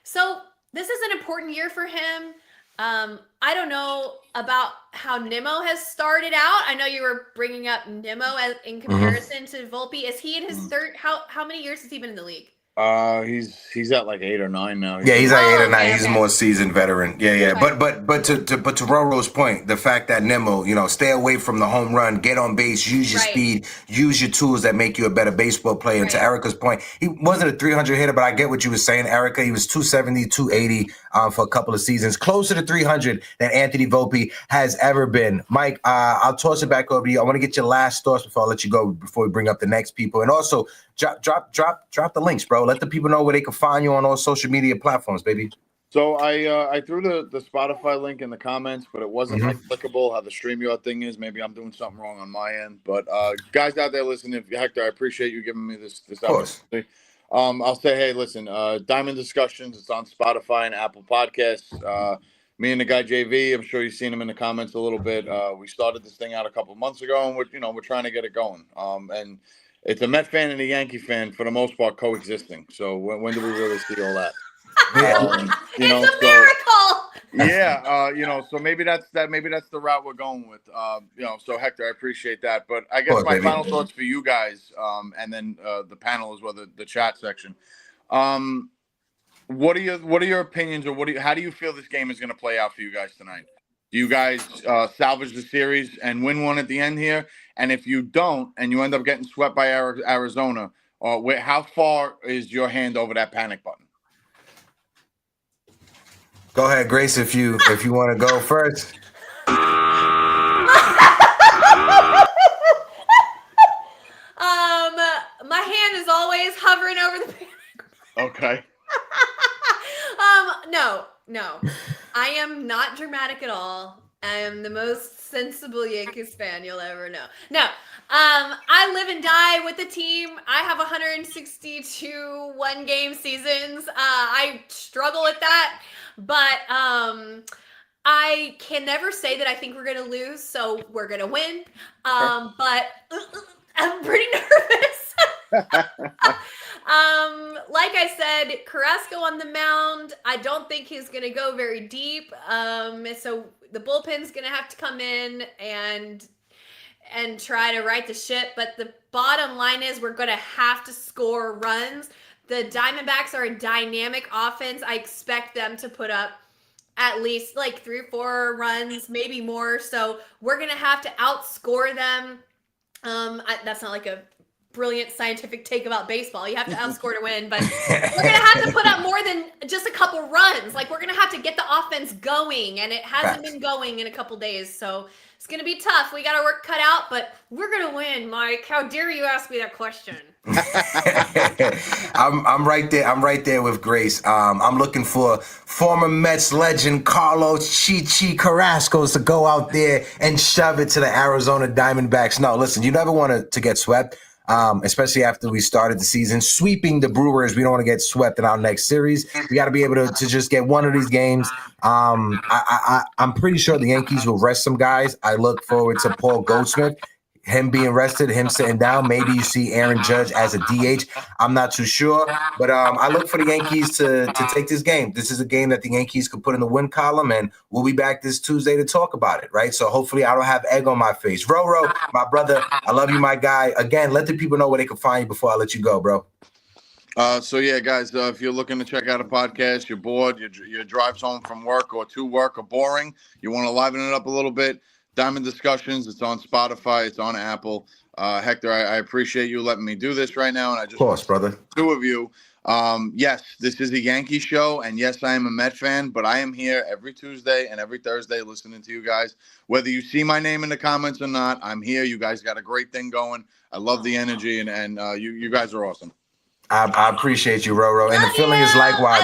So this is an important year for him. I don't know about how Nimmo has started out. I know you were bringing up Nimmo in comparison to Volpe. Is he in his third? How many years has he been in the league? He's at like 8 or 9 now. Yeah, he's like 8 or 9. He's a more seasoned veteran. Yeah. But to Roro's point, the fact that Nimmo, stay away from the home run, get on base, use your speed, use your tools that make you a better baseball player. And to Erica's point, he wasn't a 300 hitter, but I get what you were saying, Erica. He was 270, 280. for a couple of seasons, closer to 300 than Anthony Volpe has ever been. Mike, I'll toss it back over to you. I want to get your last thoughts before I let you go, before we bring up the next people. And also, drop the links, bro. Let the people know where they can find you on all social media platforms, baby. So I threw the Spotify link in the comments, but it wasn't like clickable how the StreamYard thing is. Maybe I'm doing something wrong on my end. But guys out there listening, Hector, I appreciate you giving me this opportunity. I'll say, hey, listen, Diamond Discussions, it's on Spotify and Apple Podcasts. Me and the guy JV, I'm sure you've seen him in the comments a little bit. We started this thing out a couple months ago, and we're trying to get it going. And it's a Met fan and a Yankee fan for the most part coexisting. So when do we really see all that? It's a miracle. Yeah, so maybe that's the route we're going with. So Hector, I appreciate that. But I guess my final thoughts for you guys, and then the panel as well, the chat section. What are your opinions, or how do you feel this game is going to play out for you guys tonight? Do you guys salvage the series and win one at the end here? And if you don't, and you end up getting swept by Arizona, how far is your hand over that panic button? Go ahead, Grace, if you want to go first. My hand is always hovering over the panic. Okay. No. I am not dramatic at all. I am the most sensible Yankees fan you'll ever know. No. I live and die with the team. I have 162 one-game seasons. I struggle with that. But I can never say that I think we're going to lose, so we're going to win. But I'm pretty nervous. Like I said, Carrasco on the mound, I don't think he's going to go very deep. So the bullpen's going to have to come in and try to right the ship. But the bottom line is we're going to have to score runs. The Diamondbacks are a dynamic offense. I expect them to put up at least like 3 or 4 runs, maybe more. So we're going to have to outscore them. That's not like a brilliant scientific take about baseball. You have to outscore to win, but we're going to have to put up more than just a couple runs. Like, we're going to have to get the offense going, and it hasn't been going in a couple days. So it's going to be tough. We got our work cut out, but we're going to win, Mike. How dare you ask me that question? I'm right there. I'm right there with Grace. I'm looking for former Mets legend Carlos Chi Carrasco to go out there and shove it to the Arizona Diamondbacks. No, listen, you never want to get swept, especially after we started the season sweeping the Brewers. We don't want to get swept in our next series. We got to be able to just get one of these games. I'm pretty sure the Yankees will rest some guys. I look forward to Paul Goldschmidt, him being rested, him sitting down. Maybe you see Aaron Judge as a DH. I'm not too sure. But I look for the Yankees to take this game. This is a game that the Yankees could put in the win column, and we'll be back this Tuesday to talk about it, right? So hopefully I don't have egg on my face. Roro, my brother, I love you, my guy. Again, let the people know where they can find you before I let you go, bro. So yeah, guys, if you're looking to check out a podcast, you're bored, your drives home from work or to work are boring, you want to liven it up a little bit, Diamond Discussions, it's on Spotify, it's on Apple. Hector, I appreciate you letting me do this right now, and I just, of course, brother, 2 of you. Yes, this is a Yankee show, and yes, I am a Met fan, but I am here every Tuesday and every Thursday listening to you guys. Whether you see my name in the comments or not, I'm here. You guys got a great thing going. I love the energy, and you guys are awesome. I appreciate you, Roro, and the feeling is likewise.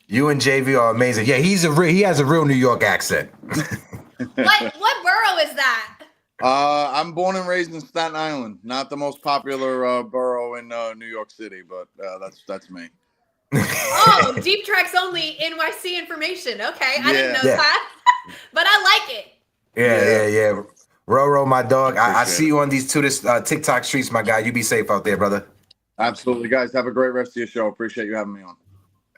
You and JV are amazing. Yeah, he has a real New York accent. What borough is that? I'm born and raised in Staten Island, not the most popular borough in New York City, but that's me. Oh, Deep Tracks only NYC information. Okay, I didn't know that, but I like it. Yeah. Roro, my dog, I see you on these TikTok streets, my guy. You be safe out there, brother. Absolutely, guys. Have a great rest of your show. Appreciate you having me on.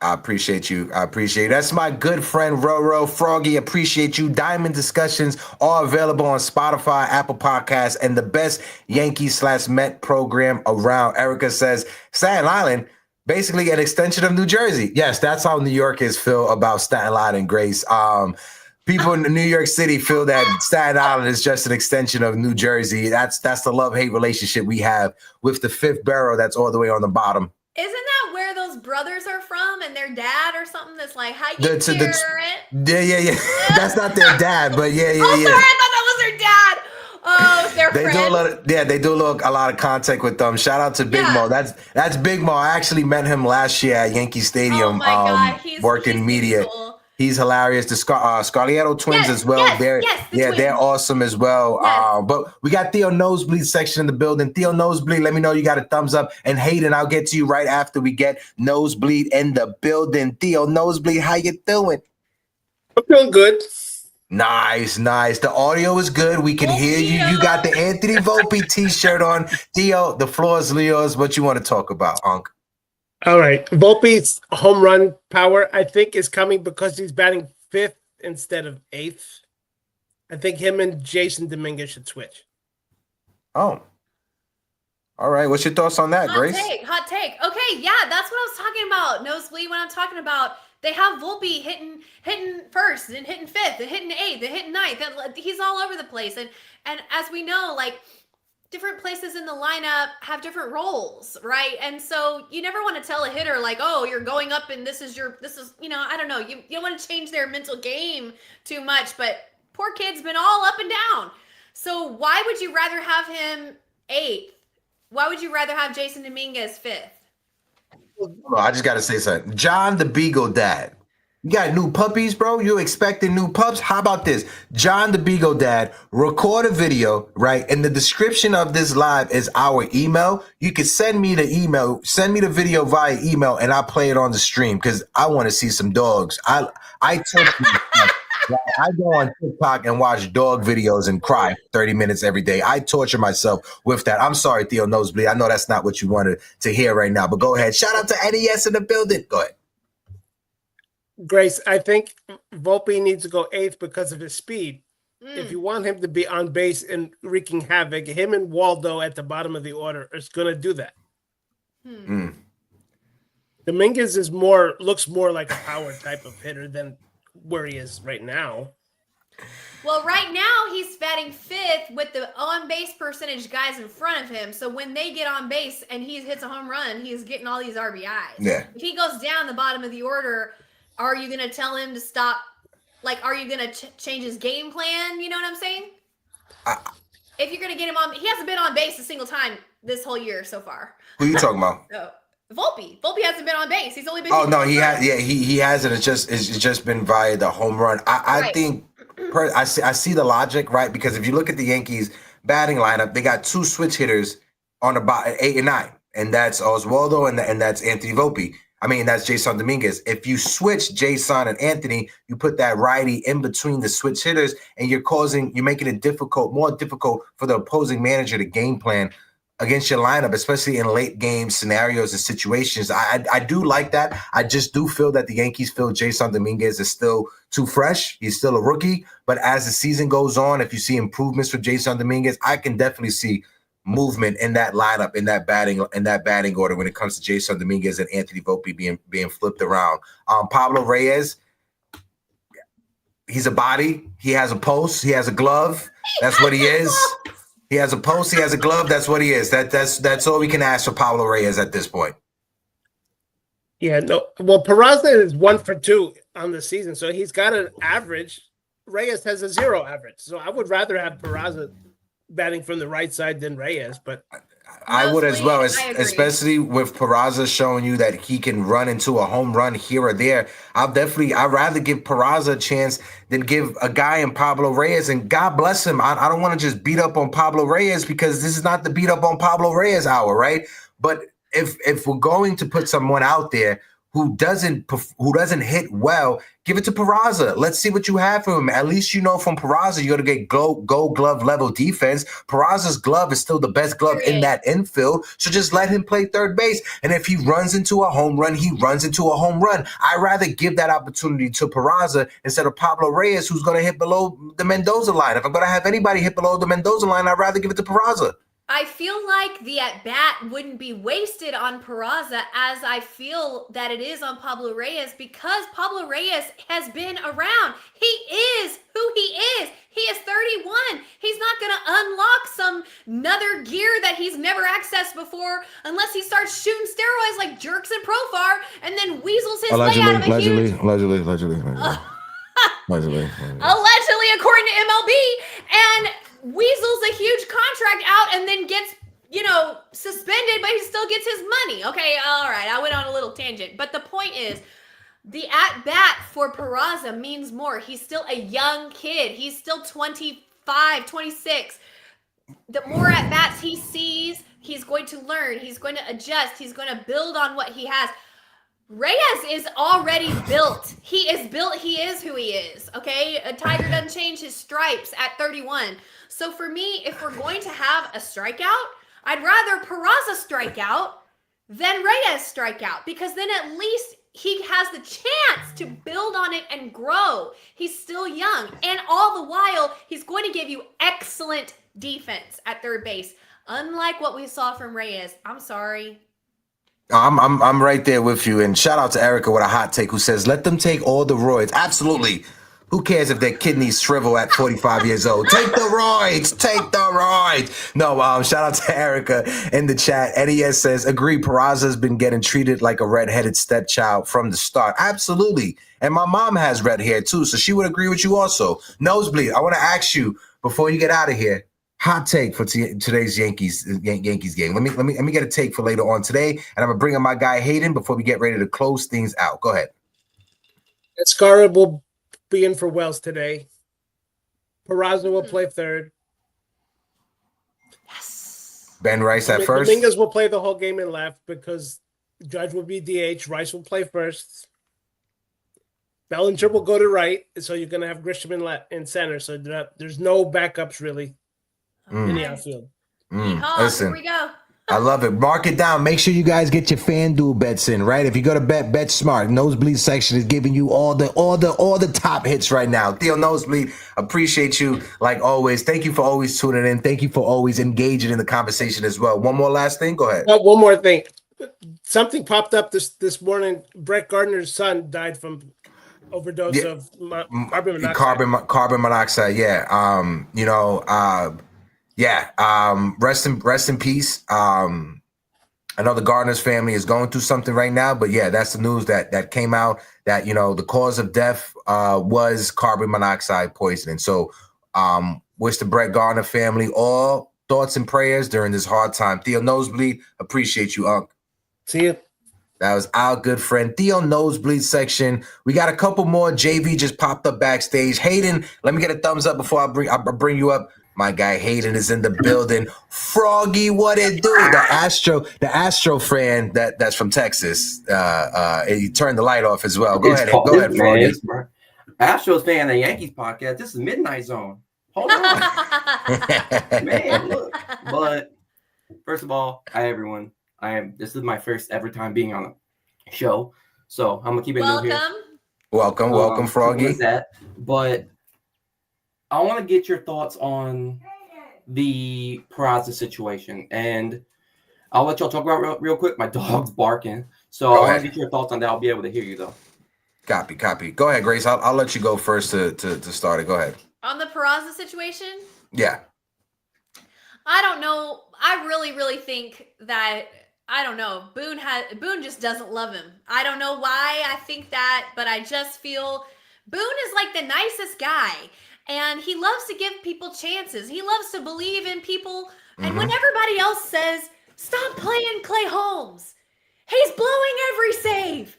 I appreciate you. That's my good friend, Roro. Froggy, appreciate you. Diamond Discussions are available on Spotify, Apple Podcasts, and the best Yankee/Met program around. Erica says, Staten Island, basically an extension of New Jersey. Yes, that's how New Yorkers feel about Staten Island and Grace. People in New York City feel that Staten Island is just an extension of New Jersey. That's the love-hate relationship we have with the 5th borough that's all the way on the bottom Isn't that where those brothers are from and their dad or something that's like, how you The- to the- hear it? Yeah. That's not their dad, but yeah. Oh, sorry, I thought that was their dad. Oh, it's their They friend. do a lot of contact with them. Shout out to Big Mo. That's Big Mo. I actually met him last year at Yankee Stadium. Oh my God, he's working media. cool. He's hilarious. The Scarlietto twins as well. They're awesome as well. Yes. But we got Theo Nosebleed section in the building. Theo Nosebleed, let me know you got a thumbs up. And Hayden, I'll get to you right after we get Nosebleed in the building. Theo Nosebleed, how you doing? I'm doing good. Nice. The audio is good. We can hear you. You got the Anthony Volpe t-shirt on. Theo, the floor is yours. What you want to talk about, Unc? All right. Volpe's home run power, I think, is coming because he's batting 5th instead of 8th. I think him and Jason Dominguez should switch. Oh. All right. What's your thoughts on that, Grace? Hot take. Okay, yeah, that's what I was talking about. Nosebleed, when I'm talking about they have Volpe hitting 1st and hitting 5th and hitting 8th and hitting 9th. He's all over the place. And as we know, like, different places in the lineup have different roles, right? And so you never want to tell a hitter like, oh, you're going up and this is, I don't know. You don't want to change their mental game too much, but poor kid's been all up and down. So why would you rather have him 8th? Why would you rather have Jason Dominguez 5th? I just got to say something. John the Beagle Dad. You got new puppies, bro? You expecting new pups? How about this? John the Beagle Dad, record a video, right? And the description of this live is our email. You can send me the email, send me the video via email, and I'll play it on the stream because I want to see some dogs. I go on TikTok and watch dog videos and cry 30 minutes every day. I torture myself with that. I'm sorry, Theo Nosebleed. I know that's not what you wanted to hear right now, but go ahead. Shout out to NES in the building. Go ahead. Grace, I think Volpe needs to go 8th because of his speed. If you want him to be on base and wreaking havoc, him and Waldo at the bottom of the order is going to do that. Dominguez looks more like a power type of hitter than where he is right now. Well, right now he's batting 5th with the on-base percentage guys in front of him. So when they get on base and he hits a home run, he's getting all these RBIs. Yeah. If he goes down the bottom of the order, are you going to tell him to stop? Like, are you going to change his game plan? You know what I'm saying? If you're going to get him on, he hasn't been on base a single time this whole year so far. Who you talking about? Volpe. Volpe hasn't been on base. He's only been. Oh no, he has. Yeah, he hasn't. It's just been via the home run. I think I see the logic, right? Because if you look at the Yankees batting lineup, they got 2 switch hitters on the bottom, 8 and 9, and that's Oswaldo and that's Anthony Volpe. I mean, that's Jason Dominguez. If you switch Jason and Anthony, you put that righty in between the switch hitters, and you're making it more difficult for the opposing manager to game plan against your lineup, especially in late game scenarios and situations. I do like that. I just do feel that the Yankees feel Jason Dominguez is still too fresh. He's still a rookie. But as the season goes on, if you see improvements for Jason Dominguez, I can definitely see movement in that lineup, in that batting order when it comes to Jason Dominguez and Anthony Volpe being flipped around. Pablo Reyes, he's a body. He has a post. He has a glove. That's what he is. He has a post. He has a glove. That's what he is. That's all we can ask for Pablo Reyes at this point. Yeah, no. Well, Peraza is 1 for 2 on the season, so he's got an average. Reyes has a 0 average, so I would rather have Peraza batting from the right side than Reyes, but I would as well, especially with Peraza showing you that he can run into a home run here or there. I'd rather give Peraza a chance than give a guy in Pablo Reyes. And God bless him. I don't want to just beat up on Pablo Reyes because this is not the beat up on Pablo Reyes hour, right? But if we're going to put someone out there who doesn't hit well, give it to Peraza. Let's see what you have for him. At least you know from Peraza you're going to get gold glove level defense. Peraza's glove is still the best glove in that infield, so just let him play third base. And if he runs into a home run, he runs into a home run. I'd rather give that opportunity to Peraza instead of Pablo Reyes, who's going to hit below the Mendoza line. If I'm going to have anybody hit below the Mendoza line, I'd rather give it to Peraza. I feel like the at-bat wouldn't be wasted on Peraza as I feel that it is on Pablo Reyes because Pablo Reyes has been around. He is who he is. He is 31. He's not going to unlock some another gear that he's never accessed before unless he starts shooting steroids like Jerks and Profar and then weasels his way out of a huge... Allegedly, according to MLB, and weasels a huge contract out and then gets, suspended, but he still gets his money. Okay, all right, I went on a little tangent. But the point is, the at-bat for Peraza means more. He's still a young kid. He's still 25, 26. The more at-bats he sees, he's going to learn. He's going to adjust. He's going to build on what he has. Reyes is already built. He is built. He is who he is. Okay? A Tiger doesn't change his stripes at 31. So for me, if we're going to have a strikeout, I'd rather Peraza strike out than Reyes strike out, because then at least he has the chance to build on it and grow. He's still young. And all the while, he's going to give you excellent defense at third base. Unlike what we saw from Reyes. I'm sorry. I'm right there with you. And shout out to Erica with a hot take who says, let them take all the roids. Absolutely. Who cares if their kidneys shrivel at 45 years old? Take the roids. Take the roids. No, shout out to Erica in the chat. NES says, agree, Peraza's been getting treated like a redheaded stepchild from the start. Absolutely. And my mom has red hair too, so she would agree with you also. Nosebleed, I want to ask you before you get out of here, hot take for today's Yankees game. Let me get a take for later on today, and I'm gonna bring in my guy Hayden before we get ready to close things out. Go ahead. Escara will be in for Wells today. Peraza will play third. Yes. Ben Rice at first. Dominguez will play the whole game in left because Judge will be DH. Rice will play first. Bellinger will go to right, so you're gonna have Grisham in center. So there's no backups really in the outfield. Listen, here we go. I love it. Mark it down. Make sure you guys get your FanDuel bets in, right? If you go to Bet Smart, Nosebleed section is giving you all the top hits right now. Theo Nosebleed, appreciate you like always. Thank you for always tuning in. Thank you for always engaging in the conversation as well. One more last thing. Go ahead. One more thing. Something popped up this morning. Brett Gardner's son died from overdose of carbon monoxide. Carbon monoxide. Yeah. Rest in peace. I know the Gardner's family is going through something right now, but yeah, that's the news that came out that, the cause of death was carbon monoxide poisoning. So wish the Brett Gardner family all thoughts and prayers during this hard time. Theo Nosebleed, appreciate you, Unc. See you. That was our good friend Theo Nosebleed section. We got a couple more. JV just popped up backstage. Hayden, let me get a thumbs up before I bring you up. My guy Hayden is in the building. Froggy, what it do? The Astro fan that's from Texas. He turned the light off as well. Go ahead, Froggy. Astros fan of the Yankees podcast. This is Midnight Zone. Hold on. Man, look. But first of all, hi everyone. This is my first ever time being on a show. So I'm gonna keep it new here. Welcome, Froggy. But I want to get your thoughts on the Peraza situation, and I'll let y'all talk about real quick. My dog's barking, so I want to get your thoughts on that. I'll be able to hear you though. Copy. Go ahead, Grace. I'll let you go first to start it. Go ahead. On the Peraza situation? Yeah. I don't know. I really think that, I don't know. Boone just doesn't love him. I don't know why I think that, but I just feel Boone is like the nicest guy. And he loves to give people chances. He loves to believe in people. And when everybody else says, stop playing Clay Holmes, he's blowing every save.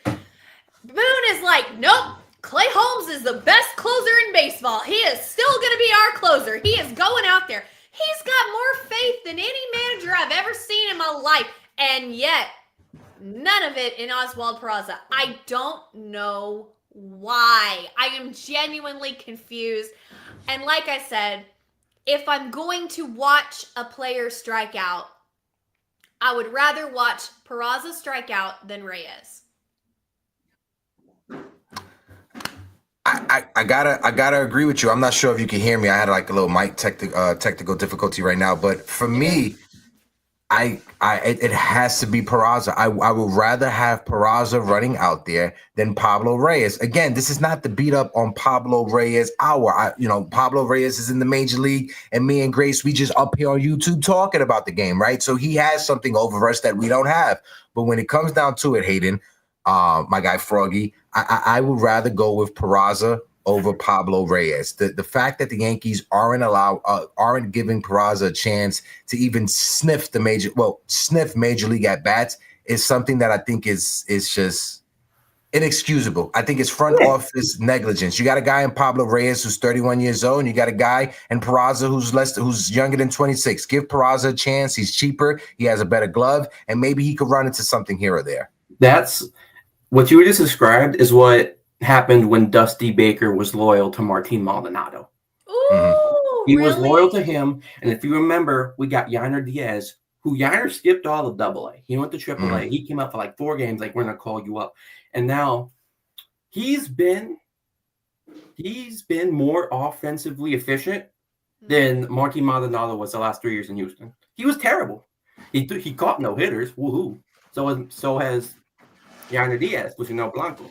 Boone is like, nope, Clay Holmes is the best closer in baseball. He is still going to be our closer. He is going out there. He's got more faith than any manager I've ever seen in my life. And yet, none of it in Oswald Peraza. I don't know why. I am genuinely confused. And like I said, if I'm going to watch a player strike out, I would rather watch Peraza strike out than Reyes. I gotta agree with you. I'm not sure if you can hear me. I had like a little mic technical difficulty right now, but for me, It has to be Peraza. I would rather have Peraza running out there than Pablo Reyes. Again, this is not the beat up on Pablo Reyes hour. Pablo Reyes is in the major league, and me and Grace, we just up here on YouTube talking about the game, right? So he has something over us that we don't have. But when it comes down to it, Hayden, my guy Froggy, I would rather go with Peraza over Pablo Reyes. The fact that the Yankees aren't giving Peraza a chance to even sniff major league at bats is something that I think is just inexcusable. I think it's front office negligence. You got a guy in Pablo Reyes who's 31 years old, and you got a guy in Peraza who's younger than 26. Give Peraza a chance. He's cheaper. He has a better glove, and maybe he could run into something here or there. That's what you just described is what happened when Dusty Baker was loyal to Martin Maldonado. Ooh, he was loyal to him. And if you remember, we got Yainer Diaz, who Yainer skipped all of AA. He went to AAA. He came up for like 4 games, like, we're going to call you up. And now he's been more offensively efficient than Martin Maldonado was the last 3 years in Houston. He was terrible. He caught no hitters. Woohoo. So has Yainer Diaz, Luciano Blanco.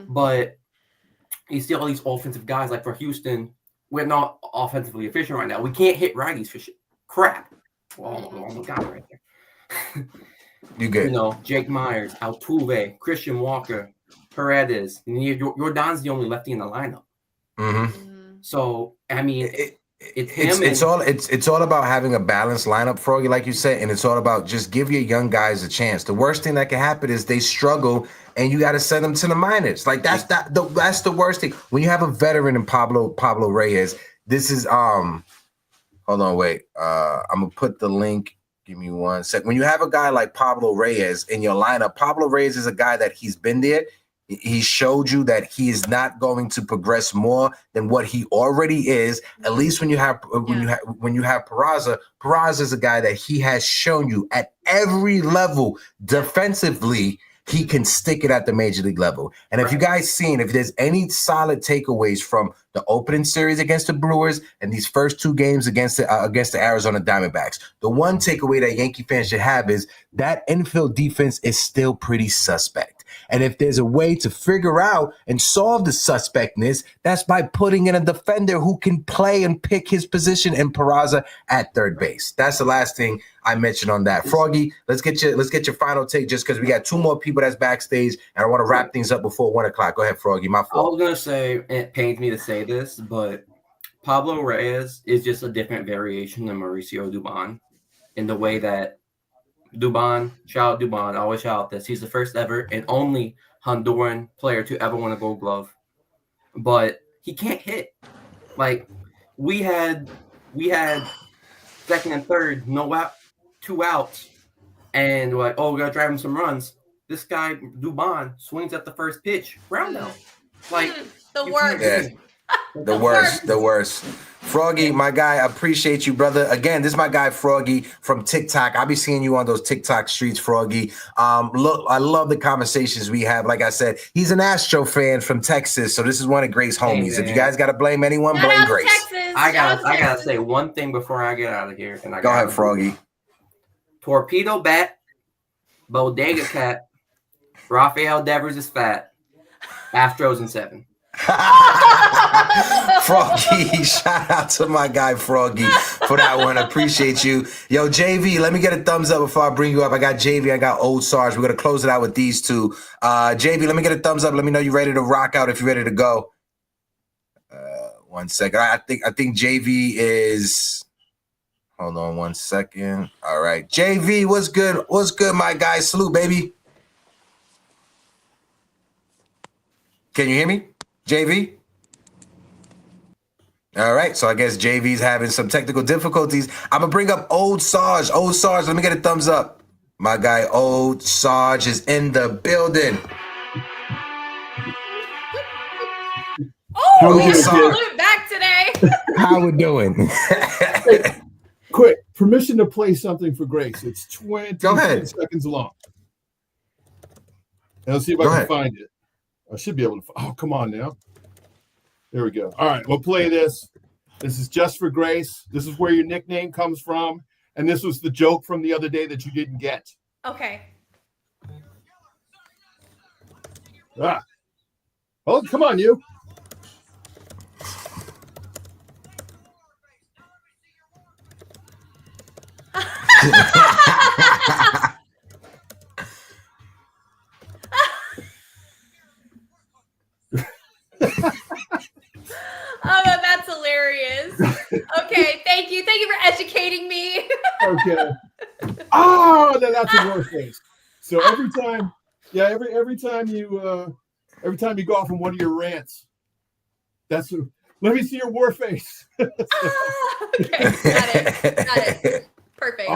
But you see all these offensive guys, like for Houston, we're not offensively efficient right now. We can't hit righties for shit. Crap. Oh my God, right there. You good. Jake Myers, Altuve, Christian Walker, Paredes. Jordan's the only lefty in the lineup. So, I mean, it's all about having a balanced lineup, Froggy, like you said, and it's all about just give your young guys a chance. The worst thing that can happen is they struggle and you got to send them to the minors. Like that's the worst thing. When you have a veteran in Pablo Reyes, this is hold on, wait. I'm gonna put the link. Give me 1 sec. When you have a guy like Pablo Reyes in your lineup, Pablo Reyes is a guy that he's been there. He showed you that he is not going to progress more than what he already is. At least when you have Peraza, Peraza is a guy that he has shown you at every level defensively he can stick it at the major league level. And if you guys seen, if there's any solid takeaways from the opening series against the Brewers and these first 2 games against the Arizona Diamondbacks, the one takeaway that Yankee fans should have is that infield defense is still pretty suspect. And if there's a way to figure out and solve the suspectness, that's by putting in a defender who can play and pick his position in Peraza at third base. That's the last thing I mentioned on that. Froggy, let's get your final take, just because we got 2 more people that's backstage, and I want to wrap things up before 1 o'clock. Go ahead, Froggy. My fault. I was gonna say, it pains me to say this, but Pablo Reyes is just a different variation than Mauricio Dubon in the way that Dubon, shout out Dubon, I always shout out this. He's the first ever and only Honduran player to ever win a Gold Glove, but he can't hit. Like we had second and third, no out, 2 outs, and we're like, oh, we gotta drive him some runs. This guy Dubon swings at the first pitch, ground out. Like the worst. Yeah. The worst. Froggy, my guy, I appreciate you, brother. Again, this is my guy, Froggy, from TikTok. I'll be seeing you on those TikTok streets, Froggy. Look, I love the conversations we have. Like I said, he's an Astro fan from Texas, so this is one of Grace's homies. If you guys got to blame anyone, blame Grace. I gotta say one thing before I get out of here. And Go ahead, Froggy. Torpedo Bat, Bodega Cat, Rafael Devers is fat, Astros in 7. Froggy, shout out to my guy Froggy for that one. I appreciate you. Yo, JV, let me get a thumbs up before I bring you up. I got JV, I got Old Sarge. We're gonna close it out with these 2. JV, let me get a thumbs up. Let me know you're ready to rock out if you're ready to go. 1 second. I think JV is. Hold on 1 second. All right, JV, what's good? What's good, my guy? Salute, baby. Can you hear me, JV? All right, so I guess JV's having some technical difficulties. I'm gonna bring up Old Sarge. Old Sarge, let me get a thumbs up. My guy Old Sarge is in the building. Oh, salute back today. How we doing? Hey, quick, permission to play something for Grace. It's 20 seconds long. And let's see if I can find it. I should be able to. Oh, come on now. There we go. All right, we'll play this. This is just for Grace. This is where your nickname comes from. and this was the joke from the other day that you didn't get. Okay. Ah. Oh, come on, you. Oh, that's hilarious. Okay, thank you. Thank you for educating me. Okay. Oh, then that's a war face. So every time you go off on one of your rants, let me see your war face. Okay, got it. Perfect.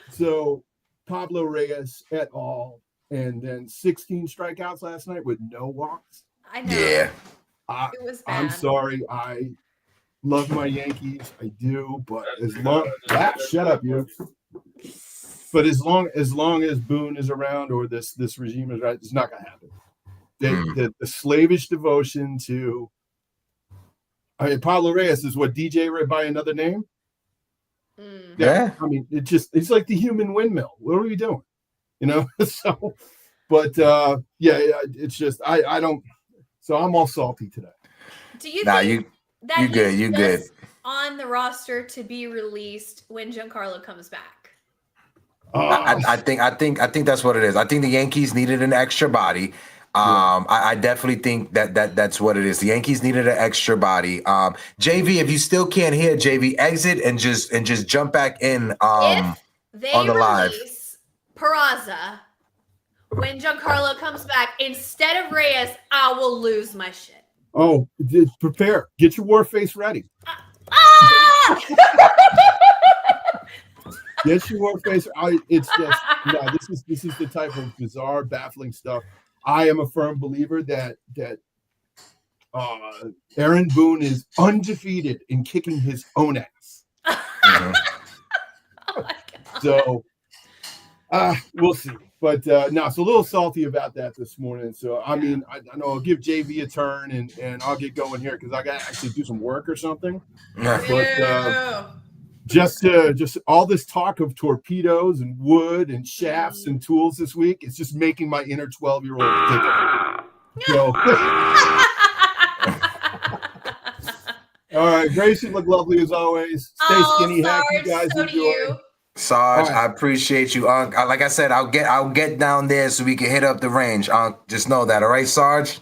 So Pablo Reyes et al. And then 16 strikeouts last night with no walks. I know. Yeah. It was bad. I'm sorry. I love my Yankees. I do, but shut up, you. But as long as Boone is around or this regime is right, it's not gonna happen. The slavish devotion to Pablo Reyes is what DJ read by another name. Yeah. I mean, it's like the human windmill. What are we doing? So, but it's just I don't. So I'm all salty today. Do you think you good? You good? On the roster to be released when Giancarlo comes back? I think that's what it is. I think the Yankees needed an extra body. I definitely think that's what it is. The Yankees needed an extra body. JV, if you still can't hear, JV, exit and just jump back in If they on the live. release Peraza when Giancarlo comes back instead of Reyes, I will lose my shit. Oh, prepare. Get your war face ready. Get your war face. It's just this is the type of bizarre, baffling stuff. I am a firm believer that Aaron Boone is undefeated in kicking his own ass. Oh my God. So we'll see. But no, it's a little salty about that this morning. So I mean, I know I'll give JV a turn and I'll get going here because I got to actually do some work or something. But just all this talk of torpedoes and wood and shafts and tools this week, it's just making my inner 12-year-old tickle. So, all right, Grace, you look lovely as always. Stay skinny, happy, you guys. Enjoy. Sarge, I appreciate you, Unc. Like I said, I'll get down there so we can hit up the range, Unc. Just know that, all right, Sarge?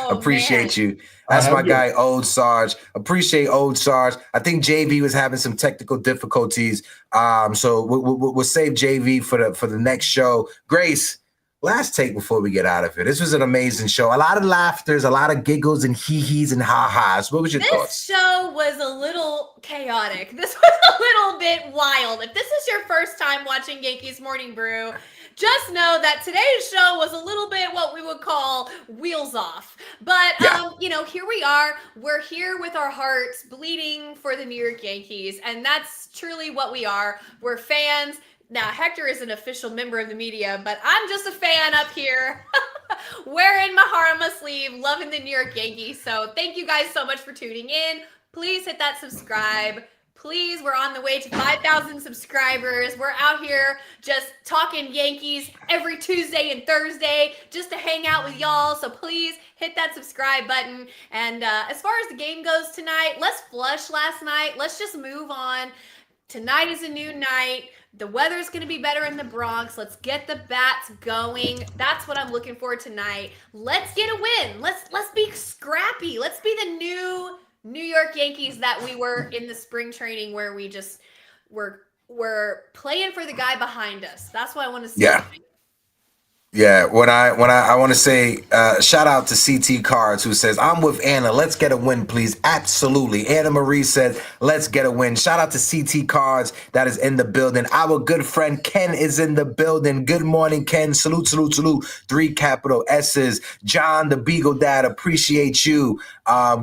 Appreciate you. That's my guy, Old Sarge. Appreciate Old Sarge. I think JV was having some technical difficulties, so we'll save JV for the next show. Grace, last take before we get out of here. This was an amazing show. A lot of laughters, a lot of giggles and hee-hees and ha-has. What was your thoughts? This show was a little chaotic. This was a little bit wild. If this is your first time watching Yankees Morning Brew, just know that today's show was a little bit what we would call wheels off. But, here we are. We're here with our hearts bleeding for the New York Yankees, and that's truly what we are. We're fans. Now, Hector is an official member of the media, but I'm just a fan up here wearing my heart on my sleeve, loving the New York Yankees. So thank you guys so much for tuning in. Please hit that subscribe. Please, we're on the way to 5,000 subscribers. We're out here just talking Yankees every Tuesday and Thursday just to hang out with y'all. So please hit that subscribe button. And as far as the game goes tonight, let's flush last night. Let's just move on. Tonight is a new night. The weather's going to be better in the Bronx. Let's get the bats going. That's what I'm looking for tonight. Let's get a win. Let's be scrappy. Let's be the new New York Yankees that we were in the spring training where we just were playing for the guy behind us. That's what I want to see. Yeah, when I want to say shout out to CT Cards who says, I'm with Anna. Let's get a win, please. Absolutely. Anna Marie says, let's get a win. Shout out to CT Cards that is in the building. Our good friend Ken is in the building. Good morning, Ken. Salute, salute, salute. 3 capital S's. John, the Beagle Dad, appreciate you.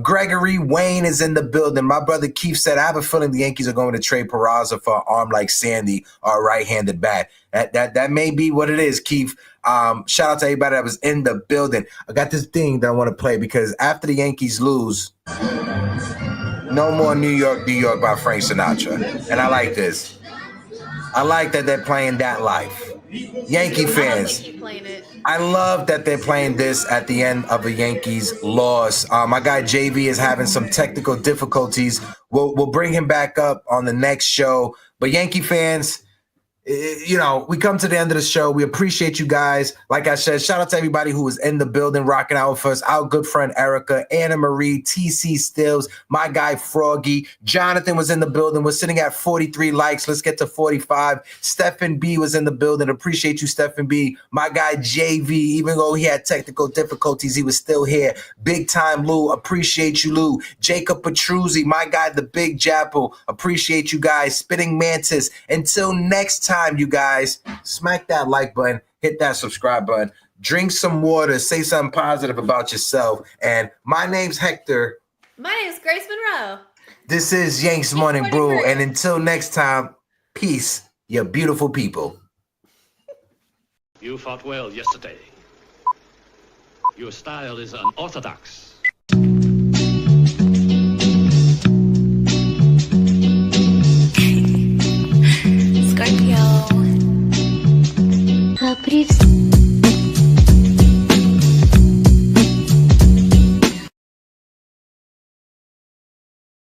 Gregory Wayne is in the building. My brother Keith said, I have a feeling the Yankees are going to trade Peraza for an arm like Sandy or a right-handed bat. That may be what it is, Keith. Shout out to everybody that was in the building. I got this thing that I want to play because after the Yankees lose, No More New York, New York by Frank Sinatra. And I like this. I like that they're playing that life. Yankee fans, I love that they're playing this at the end of a Yankees loss. My guy JV is having some technical difficulties. We'll bring him back up on the next show. But Yankee fans, you know, we come to the end of the show. We appreciate you guys. Like I said, shout out to everybody who was in the building rocking out with us. Our good friend Erica, Anna Marie, TC Stills, my guy Froggy. Jonathan was in the building. We're sitting at 43 likes. Let's get to 45. Stephen B was in the building. Appreciate you, Stephen B. My guy JV, even though he had technical difficulties, he was still here. Big time Lou. Appreciate you, Lou. Jacob Petruzzi, my guy, the Big Japple. Appreciate you guys. Spitting Mantis. Until next time, you guys, smack that like button, hit that subscribe button, drink some water, say something positive about yourself. And my name's Hector. My name's Grace Monroe. This is Yankees Morning Brew. And until next time, peace, you beautiful people. You fought well yesterday. Your style is unorthodox.